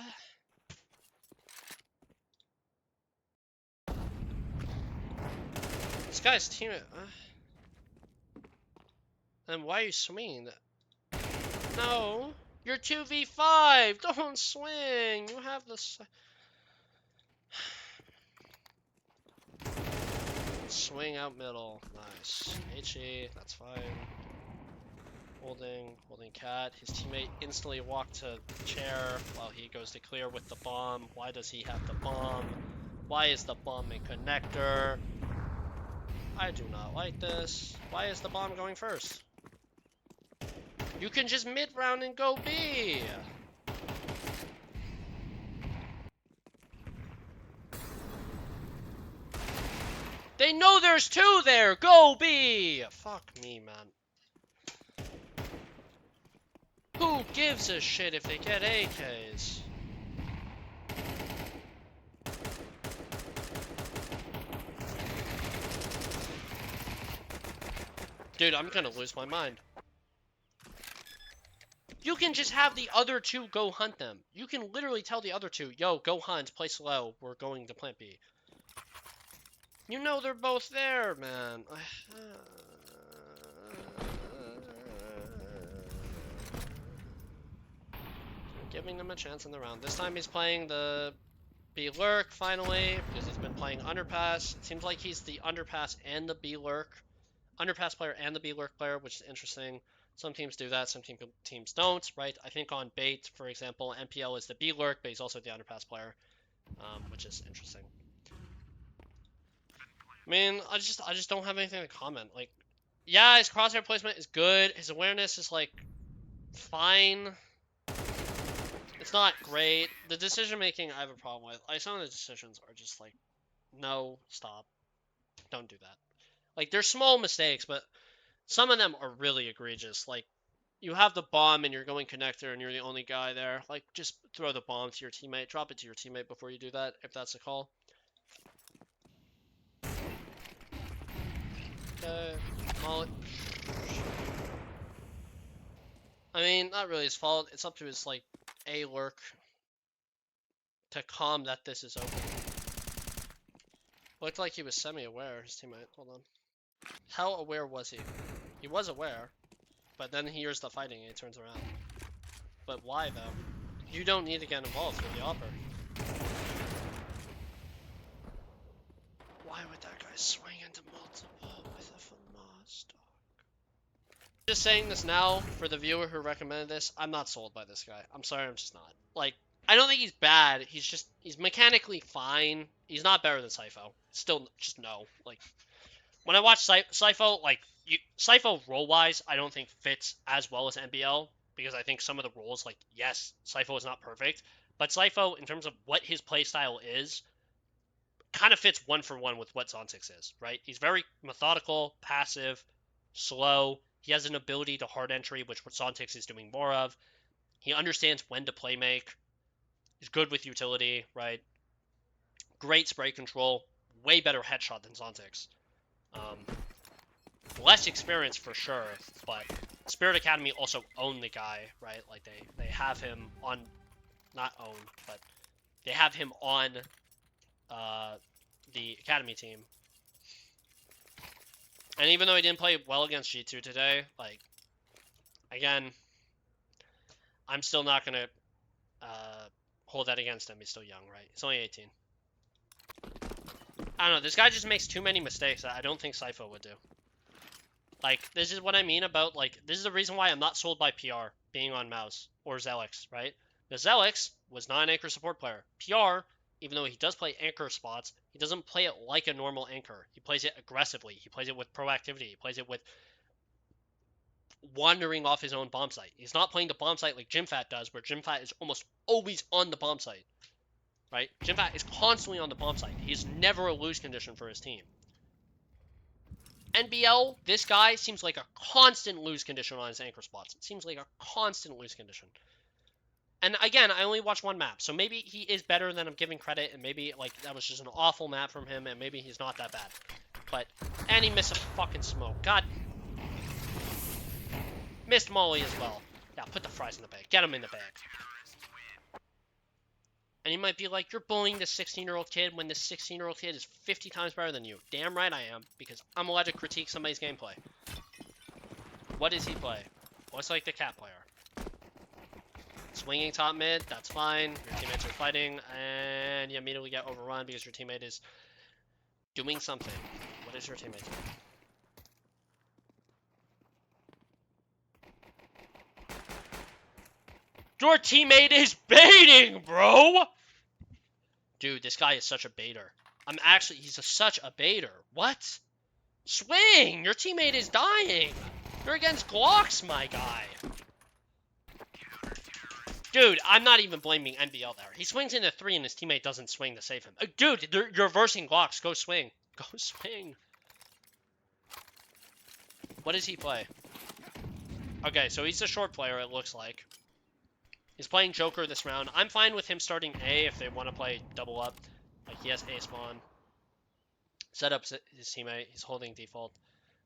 This guy's team. Then why are you swinging that? No, you're 2v5. Don't swing. You have this. Swing out middle. Nice. HE. That's fine. Holding cat. His teammate instantly walked to chair while he goes to clear with the bomb. Why does he have the bomb? Why is the bomb a connector? I do not like this. Why is the bomb going first? You can just mid-round and go B! They know there's 2 there! Go B! Fuck me, man. Who gives a shit if they get AKs? Dude, I'm gonna lose my mind. You can just have the other 2 go hunt them. You can literally tell the other 2, yo, go hunt, play slow, we're going to plant B. You know they're both there, man. Giving him a chance in the round. This time he's playing the B lurk finally because he's been playing underpass. It seems like he's the underpass and the B lurk, underpass player and the B lurk player, which is interesting. Some teams do that, some teams don't, right? I think on Bait, for example, NPL is the B lurk, but he's also the underpass player, which is interesting. I mean, I just don't have anything to comment. Like, yeah, his crosshair placement is good. His awareness is like fine. It's not great. The decision making I have a problem with. Like, some of the decisions are just like, no, stop. Don't do that. Like, they're small mistakes, but some of them are really egregious. Like, you have the bomb and you're going connector and you're the only guy there. Like, just throw the bomb to your teammate. Drop it to your teammate before you do that, if that's the call. Okay. I mean, not really his fault. It's up to his, like, A lurk to calm that this is open. Looked like he was semi-aware, his teammate. Hold on. How aware was he? He was aware, but then he hears the fighting and he turns around. But why, though? You don't need to get involved with the upper. Why would that guy swing into multiple with a FAMAS, dog? Just saying this now for the viewer who recommended this, I'm not sold by this guy. I'm sorry, I'm just not. Like, I don't think he's bad. He's mechanically fine. He's not better than Sypho. Still, just no. Like, when I watch Sypho, like, Sypho role-wise, I don't think fits as well as NBL, because I think some of the roles, like, yes, Sypho is not perfect, but Sypho, in terms of what his playstyle is, kind of fits one for one with what Zontix is, right? He's very methodical, passive, slow. He has an ability to hard entry, which Zontix is doing more of. He understands when to play make. He's good with utility, right? Great spray control. Way better headshot than Zontix. Less experience for sure, but Spirit Academy also own the guy, right? Like they have him on, not own, but they have him on the Academy team. And even though he didn't play well against G2 today, like, again, I'm still not going to hold that against him. He's still young, right? He's only 18. I don't know. This guy just makes too many mistakes that I don't think Sypho would do. Like, this is what I mean about, like, this is the reason why I'm not sold by PR being on Mouse or Zelix, right? Because Zelix was not an anchor support player. PR, even though he does play anchor spots, he doesn't play it like a normal anchor. He plays it aggressively. He plays it with proactivity. He plays it with wandering off his own bomb site. He's not playing the bomb site like JimFat does, where JimFat is almost always on the bomb site, right? JimFat is constantly on the bomb site. He's never a lose condition for his team. NBL, this guy seems like a constant lose condition on his anchor spots. It seems like a constant lose condition. And again, I only watched one map, so maybe he is better than I'm giving credit, and maybe, like, that was just an awful map from him, and maybe he's not that bad. But, and he missed a fucking smoke. God. Missed Molly as well. Yeah, put the fries in the bag. Get him in the bag. And you might be like, you're bullying this 16-year-old kid when this 16-year-old kid is 50 times better than you. Damn right I am, because I'm allowed to critique somebody's gameplay. What does he play? What's like the cat player? Swinging top mid, that's fine. Your teammates are fighting, and you immediately get overrun because your teammate is doing something. What is your teammate doing? Your teammate is baiting, bro! Dude, this guy is such a baiter. He's such a baiter. What? Swing! Your teammate is dying! You're against Glocks, my guy. Dude, I'm not even blaming NBL there. He swings into 3 and his teammate doesn't swing to save him. Dude, you're versing Glocks. Go swing. Go swing. What does he play? Okay, so he's a short player, it looks like. He's playing Joker this round. I'm fine with him starting A if they want to play double up. Like, he has A spawn. Set up his teammate. He's holding default.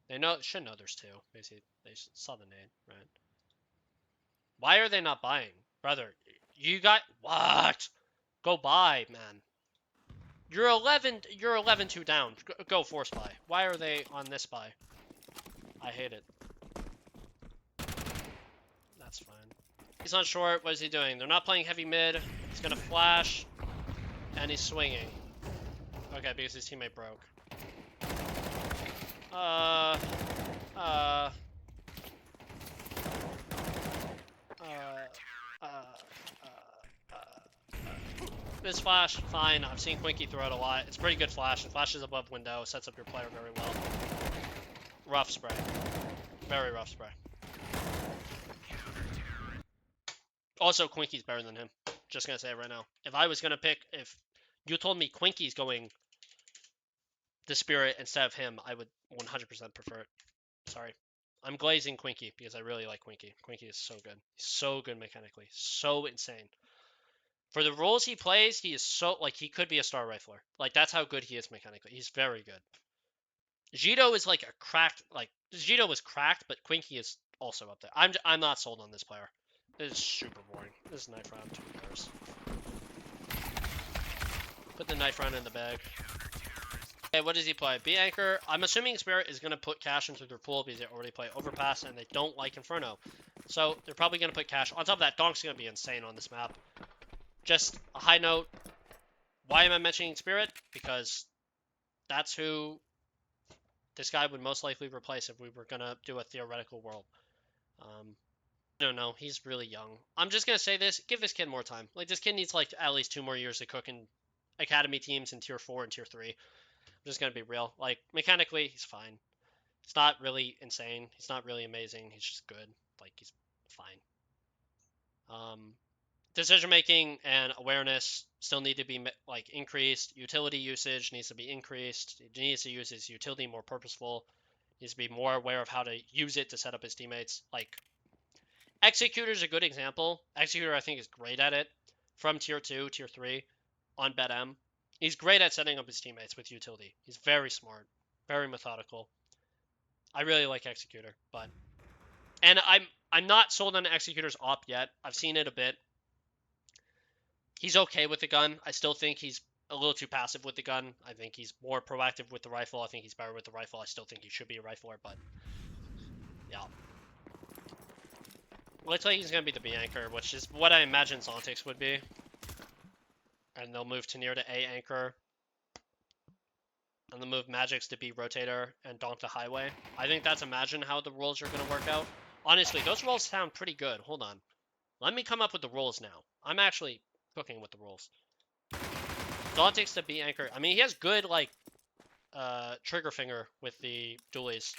They should know there's 2. Basically, they saw the nade, right? Why are they not buying? Brother, you got... What? Go buy, man. You're 11-2 down. Go force buy. Why are they on this buy? I hate it. That's fine. He's on short. What is he doing? They're not playing heavy mid. He's gonna flash. And he's swinging. Okay, because his teammate broke. This flash, fine. I've seen Quinky throw it a lot. It's pretty good flash. It flashes above window, sets up your player very well. Rough spray. Very rough spray. Also, Quinky's better than him. Just gonna say it right now. If I was gonna pick, if you told me Quinky's going the Spirit instead of him, I would 100% prefer it. Sorry. I'm glazing Quinky because I really like Quinky. Quinky is so good. He's so good mechanically. So insane. For the roles he plays, he is so, like, he could be a star rifler. Like, that's how good he is mechanically. He's very good. Jito is like a cracked, like, Jito was cracked, but Quinky is also up there. I'm not sold on this player. This is super boring. This is knife round, 2 players. Put the knife round in the bag. Okay, what does he play? B anchor. I'm assuming Spirit is going to put Cash into their pool because they already play Overpass and they don't like Inferno. So they're probably going to put Cash. On top of that, Donk's going to be insane on this map. Just a high note. Why am I mentioning Spirit? Because that's who this guy would most likely replace if we were going to do a theoretical world. I don't know. He's really young. I'm just gonna say this: give this kid more time. Like this kid needs like at least 2 more years to cook in academy teams in tier 4 and tier 3. I'm just gonna be real. Like mechanically, he's fine. It's not really insane. He's not really amazing. He's just good. Like he's fine. Decision making and awareness still need to be like increased. Utility usage needs to be increased. He needs to use his utility more purposeful. He needs to be more aware of how to use it to set up his teammates. Like Executor's a good example. Executor I think is great at it from tier 2, tier 3 on BetM. He's great at setting up his teammates with utility. He's very smart, very methodical. I really like Executor, but and I'm not sold on Executor's op yet. I've seen it a bit. He's okay with the gun. I still think he's a little too passive with the gun. I think he's more proactive with the rifle. I think he's better with the rifle. I still think he should be a rifler, but yeah. Looks like he's going to be the B anchor, which is what I imagine Zontix would be. And they'll move Tanier to A anchor. And they'll move Magix to B rotator and Donk to highway. I think that's imagine how the roles are going to work out. Honestly, those roles sound pretty good. Hold on. Let me come up with the roles now. I'm actually cooking with the roles. Zontix to B anchor. I mean, he has good, like, trigger finger with the dualies.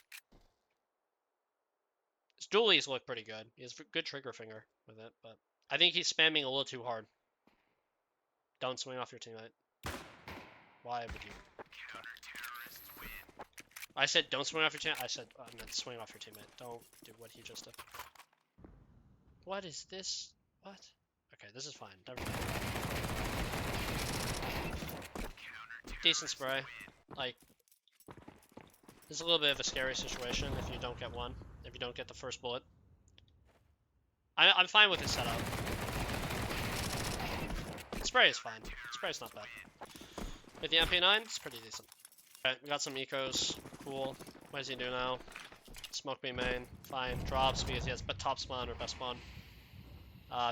His dualies look pretty good. He has good trigger finger with it, but I think he's spamming a little too hard. Don't swing off your teammate. Why would you? I said don't swing off your teammate. I meant swing off your teammate. Don't do what he just did. What is this? What? Okay, this is fine. Never mind. Decent spray. Like, this is a little bit of a scary situation if you don't get one. If you don't get the first bullet. I'm fine with his setup. Spray is fine. Spray is not bad. With the MP9, it's pretty decent. Alright, we got some ecos. Cool. What does he do now? Smoke B main. Fine. Drops because he has top spawn or best spawn.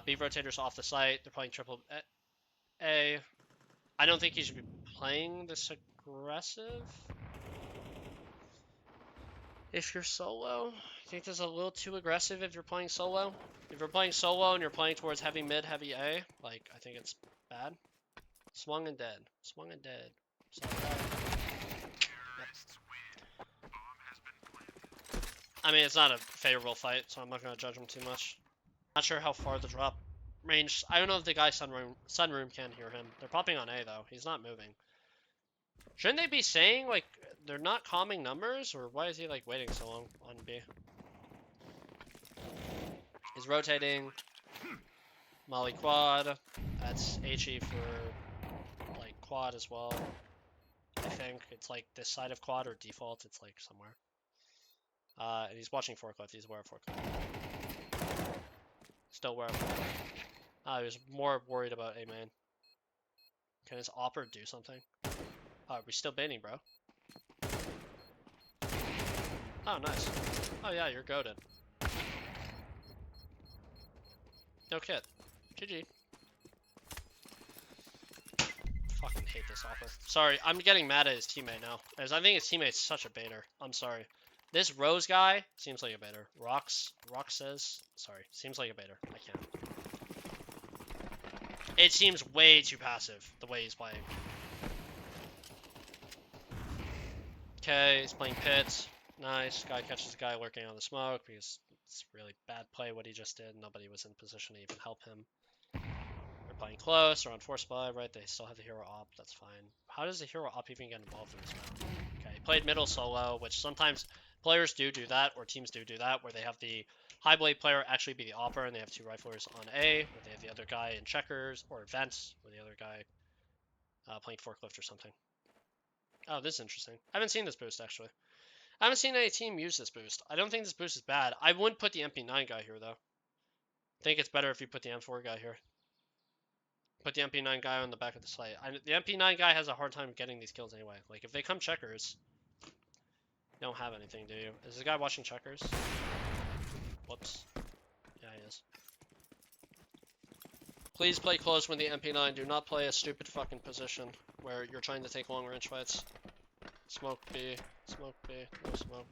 B rotators off the site. They're playing triple A. I don't think he should be playing this aggressive. If you're solo, I think this is a little too aggressive if you're playing solo. If you're playing solo and you're playing towards heavy mid, heavy A, like, I think it's bad. Swung and dead. Swung and dead. Yep. I mean, it's not a favorable fight, so I'm not going to judge him too much. Not sure how far the drop range. I don't know if the guy Sunroom can hear him. They're popping on A, though. He's not moving. Shouldn't they be saying, like, they're not calming numbers? Or why is he, like, waiting so long on B? He's rotating. Molly quad. That's HE for, like, quad as well. I think it's, like, this side of quad or default. It's, like, somewhere. And he's watching forklift. He's aware of forklift. Still aware of forklift. He was more worried about A main. Can his opper do something? Oh, are we still baiting, bro? Oh, nice. Oh, yeah, you're goated. No kit. GG. Fucking hate this offer. Sorry, I'm getting mad at his teammate now. As I think his teammate's such a baiter. I'm sorry. This Rose guy seems like a baiter. Rock says... Sorry, seems like a baiter. I can't. It seems way too passive, the way he's playing. Okay, he's playing pit. Nice. Guy catches a guy lurking on the smoke because it's really bad play what he just did. Nobody was in position to even help him. They're playing close. They're on force buy, right? They still have the hero op. That's fine. How does the hero op even get involved in this round? Okay, he played middle solo, which sometimes players do that, or teams do that, where they have the high blade player actually be the opper, and they have 2 riflers on A, where they have the other guy in checkers, or vents, where the other guy playing forklift or something. Oh, this is interesting. I haven't seen this boost, actually. I haven't seen any team use this boost. I don't think this boost is bad. I wouldn't put the MP9 guy here, though. I think it's better if you put the M4 guy here. Put the MP9 guy on the back of the slate. The MP9 guy has a hard time getting these kills anyway. Like, if they come checkers, you don't have anything, do you? Is the guy watching checkers? Whoops. Yeah, he is. Please play close with the MP9. Do not play a stupid fucking position where you're trying to take long-range fights. Smoke B. Smoke B. No smoke.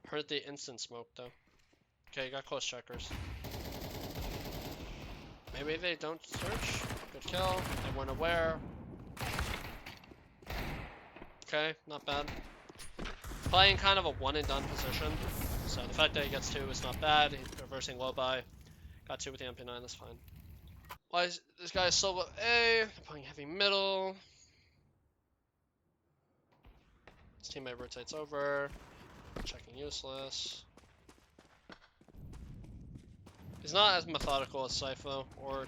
Heard the instant smoke, though. Okay, you got close checkers. Maybe they don't search. Good kill. They weren't aware. Okay, not bad. Playing kind of a one and done position. So the fact that he gets 2 is not bad. He's reversing low buy. Got 2 with the MP9, that's fine. Why is this guy solo A? They're playing heavy middle. His teammate rotates over. Checking useless. He's not as methodical as Sypho, or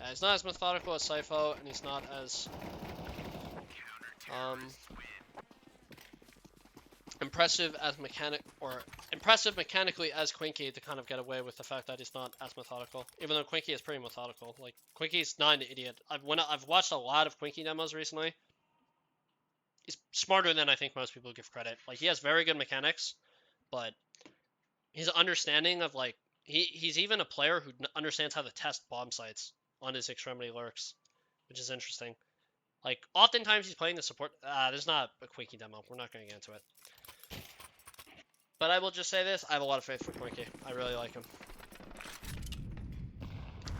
he's not as methodical as Sypho, and he's not as impressive mechanically as Quinky to kind of get away with the fact that he's not as methodical. Even though Quinky is pretty methodical. Like Quinky's not an idiot. I've watched a lot of Quinky demos recently. He's smarter than I think most people give credit. Like he has very good mechanics, but his understanding of like he's even a player who understands how to test bomb sites on his extremity lurks, which is interesting. Like oftentimes he's playing the support. There's not a Quinky demo. We're not going to get into it. But I will just say this: I have a lot of faith for Quinky. I really like him.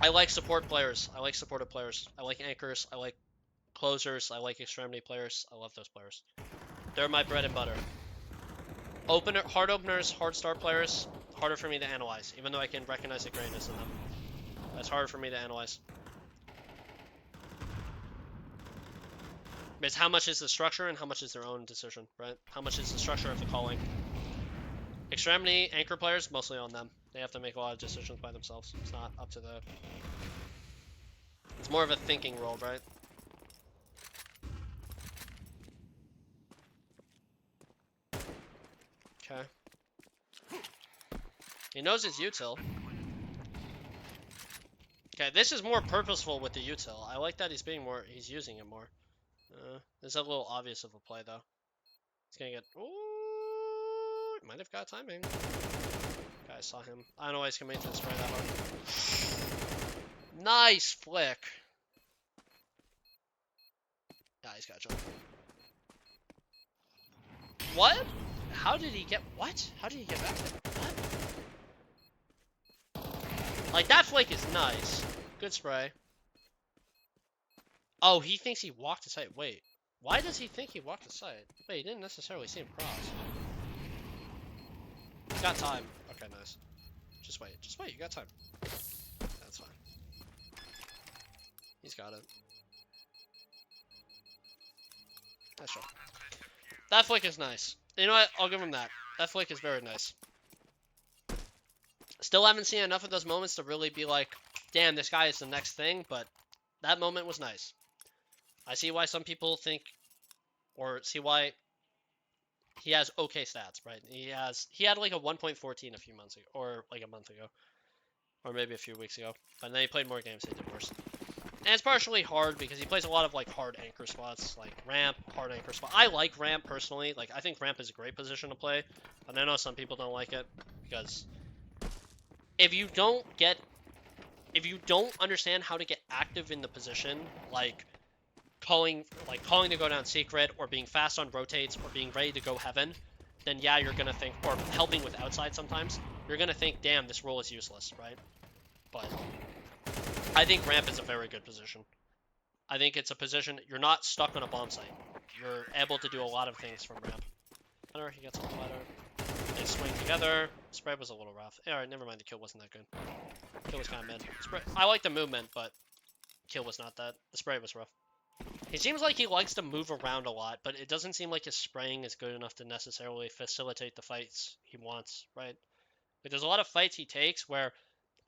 I like support players. I like supportive players. I like anchors. I like closers. I like extremity players. I love those players. They're my bread and butter. Hard openers, hard start players, harder for me to analyze, even though I can recognize the greatness in them. That's harder for me to analyze. It's how much is the structure and how much is their own decision, right? How much is the structure of the calling? Extremity, anchor players, mostly on them. They have to make a lot of decisions by themselves. It's not up to the... It's more of a thinking role, right? Okay. He knows his util. Okay, this is more purposeful with the util. I like that he's using it more. This is a little obvious of a play, though. He's gonna get... Ooh, might have got timing. Okay, I saw him. I don't know why he's coming into this right that hard. Nice flick. Yeah, he's got jump. What? How did he get... What? How did he get back there? What? Like, that flick is nice. Good spray. Oh, he thinks he walked the site. Wait. Why does he think he walked the site? Wait, he didn't necessarily see him cross. He's got time. Okay, nice. Just wait. Just wait. You got time. That's fine. He's got it. Nice shot. That flick is nice. You know what? I'll give him that. That flick is very nice. Still haven't seen enough of those moments to really be like, damn, this guy is the next thing, but that moment was nice. I see why some people think, or see why he has okay stats, right? He had like a 1.14 a few months ago, or like a month ago, or maybe a few weeks ago. But then he played more games, he did worse. And it's partially hard because he plays a lot of like hard anchor spots, like ramp, hard anchor spot. I like ramp personally. Like I think ramp is a great position to play, but I know some people don't like it because if you don't understand how to get active in the position, like calling to go down secret or being fast on rotates or being ready to go heaven, then yeah, you're gonna think, or helping with outside sometimes, you're gonna think, damn, this role is useless, right? But I think ramp is a very good position. I think it's a position, you're not stuck on a bomb site. You're able to do a lot of things from ramp. He gets on the ladder. They swing together. Spread was a little rough. Alright, never mind, the kill wasn't that good. Kill was kind of mid. I like the movement, but kill was not that. The spray was rough. He seems like he likes to move around a lot, but it doesn't seem like his spraying is good enough to necessarily facilitate the fights he wants, right? Like, there's a lot of fights he takes where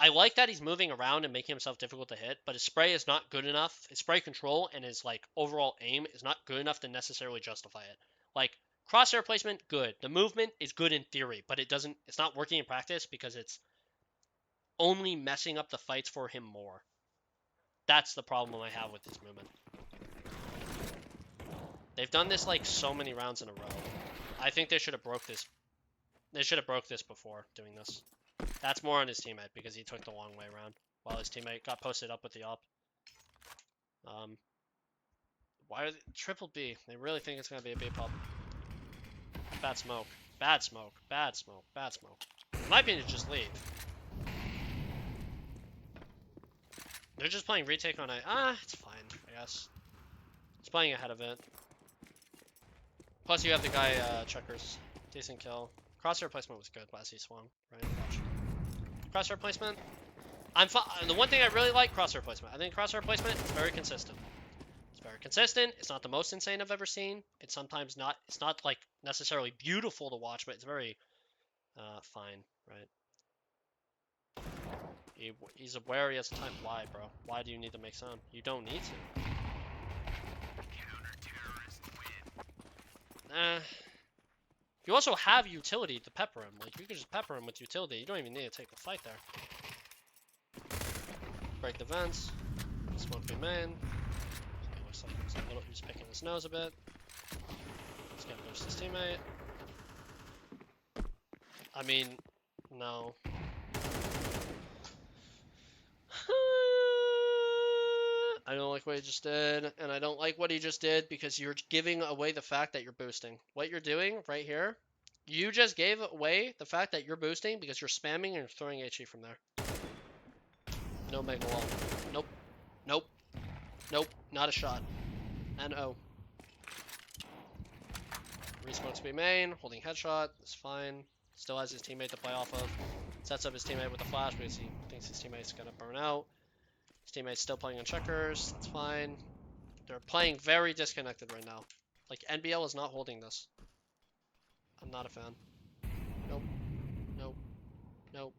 I like that he's moving around and making himself difficult to hit, but his spray is not good enough. His spray control and his like overall aim is not good enough to necessarily justify it. Like crosshair placement, good. The movement is good in theory, but it's not working in practice because it's only messing up the fights for him more. That's the problem I have with his movement. They've done this like so many rounds in a row. I think they should have broke this. They should have broke this before doing this. That's more on his teammate because he took the long way around while his teammate got posted up with the op. Why are they triple B? They really think it's gonna be a B pop. Bad smoke. Bad smoke. Bad smoke. Bad smoke. In my opinion, just leave. They're just playing retake on a. It's fine, I guess. He's playing ahead of it. Plus, you have the guy checkers. Decent kill. Crosshair placement was good, but as he swung, right? Watch. Crosshair placement. The one thing I really like, crosshair placement. I think crosshair placement is very consistent. It's very consistent. It's not the most insane I've ever seen. It's sometimes not. It's not like necessarily beautiful to watch, but it's very fine, right? He's aware he has time. Why, bro? Why do you need to make sound? You don't need to. You also have utility to pepper him. Like, you can just pepper him with utility. You don't even need to take the fight there. Break the vents. Smoke B main. It looks like he's picking his nose a bit. He's gonna boost his teammate. I mean, no. I don't like what he just did, and I don't like what he just did because you're giving away the fact that you're boosting. What you're doing right here, you just gave away the fact that you're boosting because you're spamming and you're throwing HE from there. No mega wall. Nope. Nope. Nope. Not a shot. NO. Resmokes B main, holding headshot. It's fine. Still has his teammate to play off of. Sets up his teammate with a flash because he thinks his teammate's gonna burn out. His teammate's still playing on checkers. That's fine. They're playing very disconnected right now. Like, NBL is not holding this. I'm not a fan. Nope. Nope. Nope.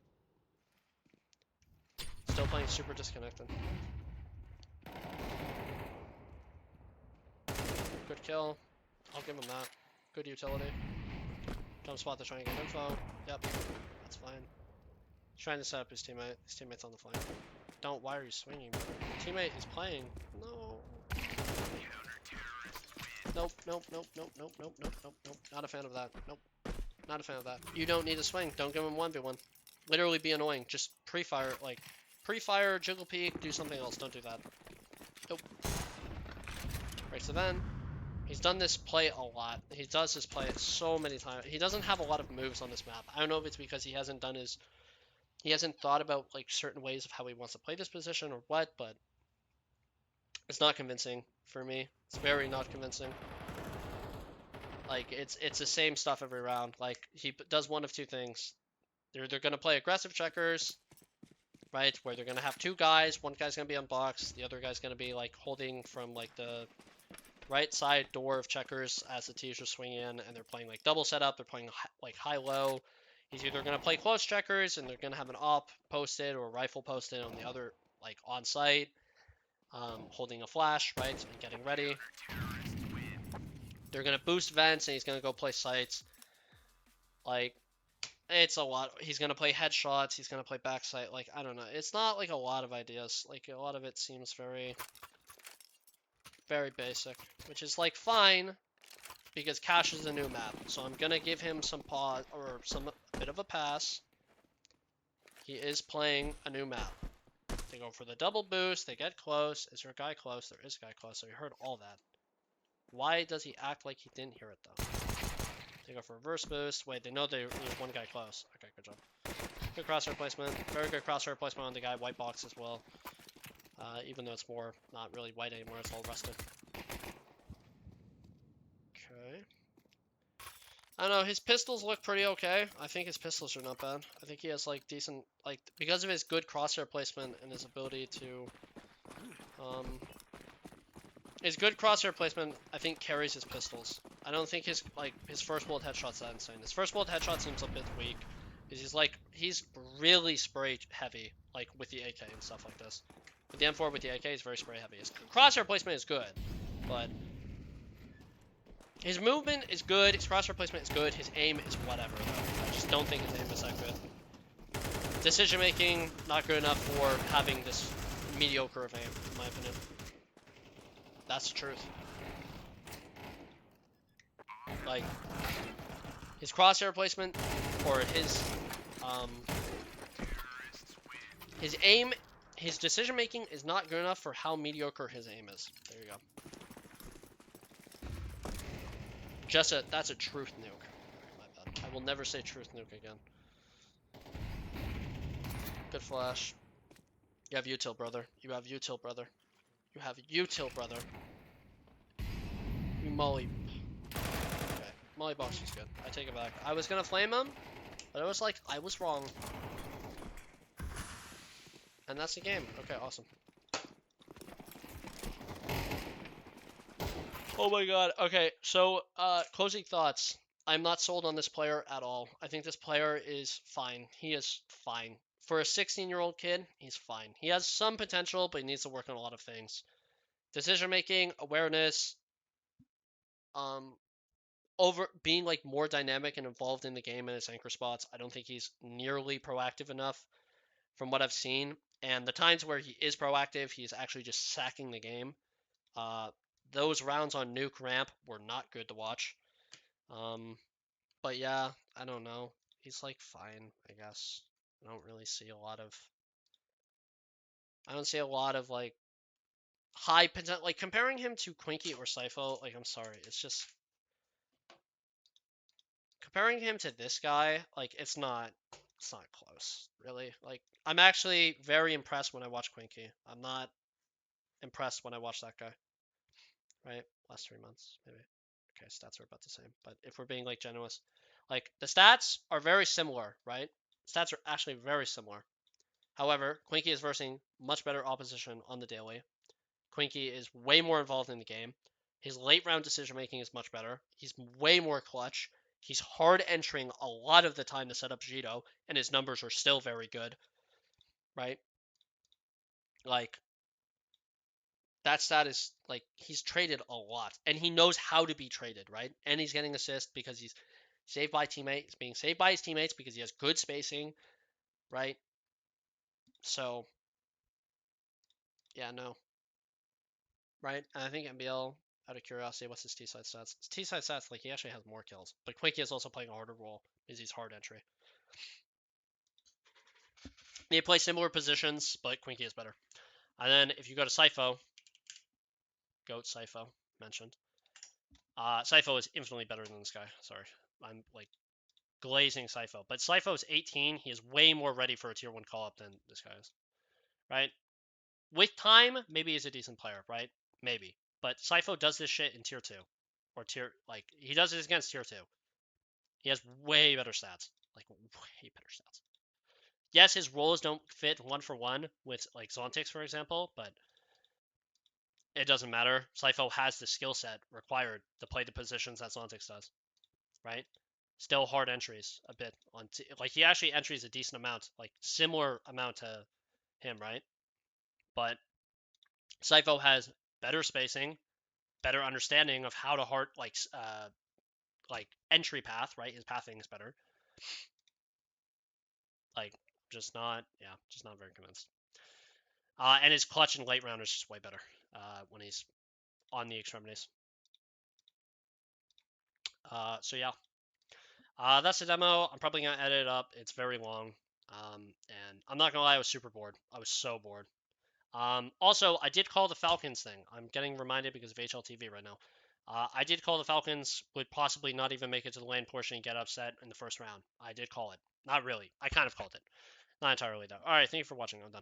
Still playing super disconnected. Good kill. I'll give him that. Good utility. Jump spot to try and get info. Yep. That's fine. He's trying to set up his teammate. His teammate's on the flank. Don't. Why are you swinging? Your teammate is playing. No. Nope, nope, nope, nope, nope, nope, nope, nope, nope. Not a fan of that. Nope. Not a fan of that. You don't need to swing. Don't give him 1v1. Literally be annoying. Just pre-fire, like, pre-fire, jiggle peek, do something else. Don't do that. Nope. Breaks the vent. He's done this play a lot. He does this play so many times. He doesn't have a lot of moves on this map. I don't know if it's because he hasn't done his... He hasn't thought about, like, certain ways of how he wants to play this position or what, but... It's not convincing for me. It's very not convincing. Like, it's the same stuff every round. Like, he does one of two things. They're going to play aggressive checkers, right? Where they're going to have two guys. One guy's going to be on box. The other guy's going to be, like, holding from, like, the right side door of checkers as the T's are swinging in. And they're playing, like, double setup. They're playing, like, high-low. He's either going to play close checkers, and they're going to have an op posted or a rifle posted on the other, like, on-site. Holding a flash, right? And getting ready. They're going to boost vents, and he's going to go play sites. Like, it's a lot. He's going to play headshots. He's going to play backside. Like, I don't know. It's not, like, a lot of ideas. Like, a lot of it seems very, very basic. Which is, like, fine. Because Cash is a new map. So I'm going to give him some pause, or a bit of a pass. He is playing a new map. They go for the double boost. They get close. Is there a guy close? There is a guy close. So he heard all that. Why does he act like he didn't hear it, though? They go for reverse boost. Wait, they know there's one guy close. Okay, good job. Good crosshair placement. Very good crosshair placement on the guy. White box as well. Even though it's more not really white anymore. It's all rusted. Okay. I don't know. His pistols look pretty okay. I think his pistols are not bad. I think he has, like, decent... Like, because of his good crosshair placement and his ability to... His good crosshair placement, I think, carries his pistols. I don't think his first bullet headshot's that insane. His first bullet headshot seems a bit weak. Because he's really spray heavy, like, with the AK and stuff like this. With the M4 with the AK, he's very spray heavy. His crosshair placement is good, but... His movement is good, his crosshair placement is good, his aim is whatever, though. I just don't think his aim is that good. Decision making, not good enough for having this mediocre of aim, in my opinion. That's the truth. Like, his crosshair placement, or his aim, his decision making is not good enough for how mediocre his aim is. There you go. That's a truth nuke. My bad. I will never say truth nuke again. Good flash. You have util, brother. You have util, brother. You have util, brother. You molly. Okay, molly box is good. I take it back. I was gonna flame him, but it was like, I was wrong. And that's the game. Okay, awesome. Oh my god. Okay, so closing thoughts. I'm not sold on this player at all. I think this player is fine. He is fine. For a 16-year-old kid, he's fine. He has some potential, but he needs to work on a lot of things. Decision making, awareness, um, over being like more dynamic and involved in the game in his anchor spots. I don't think he's nearly proactive enough from what I've seen. And the times where he is proactive, he's actually just sacking the game. Uh, those rounds on Nuke Ramp were not good to watch. But yeah, I don't know. He's like fine, I guess. I don't really see a lot of. I don't see a lot of like high potential. Like comparing him to Quinky or Sypho. Like I'm sorry, it's just comparing him to this guy. Like it's not. It's not close, really. Like I'm actually very impressed when I watch Quinky. I'm not impressed when I watch that guy. Right? Last 3 months, maybe. Okay, stats are about the same. But if we're being like generous, like the stats are very similar, right? Stats are actually very similar. However, Quinky is versing much better opposition on the daily. Quinky is way more involved in the game. His late round decision making is much better. He's way more clutch. He's hard entering a lot of the time to set up Jito, and his numbers are still very good, right? Like, that stat is like he's traded a lot, and he knows how to be traded, right? And he's getting assists because he's saved by teammates, being saved by his teammates because he has good spacing, right? So, yeah, no, right? And I think MBL, out of curiosity, what's his T-side stats? His T-side stats, like, he actually has more kills. But Quinky is also playing a harder role because he's hard entry. They play similar positions, but Quinky is better. And then if you go to Sypho, GOAT Sypho, mentioned. Sypho is infinitely better than this guy. Sorry. I'm, like, glazing Sypho. But Sypho is 18. He is way more ready for a tier 1 call-up than this guy is. Right? With time, maybe he's a decent player, right? Maybe. But Sypho does this shit in tier 2. Or tier, like, he does this against tier 2. He has way better stats. Like, way better stats. Yes, his roles don't fit 1-for-1 with, like, Zontix, for example, but it doesn't matter. Sypho has the skill set required to play the positions that Zontix does, right? Still hard entries a bit on, like, he actually entries a decent amount, like, similar amount to him, right? But Sypho has better spacing, better understanding of how to like entry path, right? His pathing is better. Like, just not very convinced. And his clutch and late round is just way better when he's on the extremities. So yeah, that's the demo. I'm probably gonna edit it up. It's very long, and I'm not gonna lie, I was super bored. I was so bored. Also, I did call the Falcons thing. I'm getting reminded because of HLTV right now. I did call the Falcons would possibly not even make it to the lane portion and get upset in the first round. I did call it. Not really. I kind of called it. Not entirely, though. All right, thank you for watching. I'm done.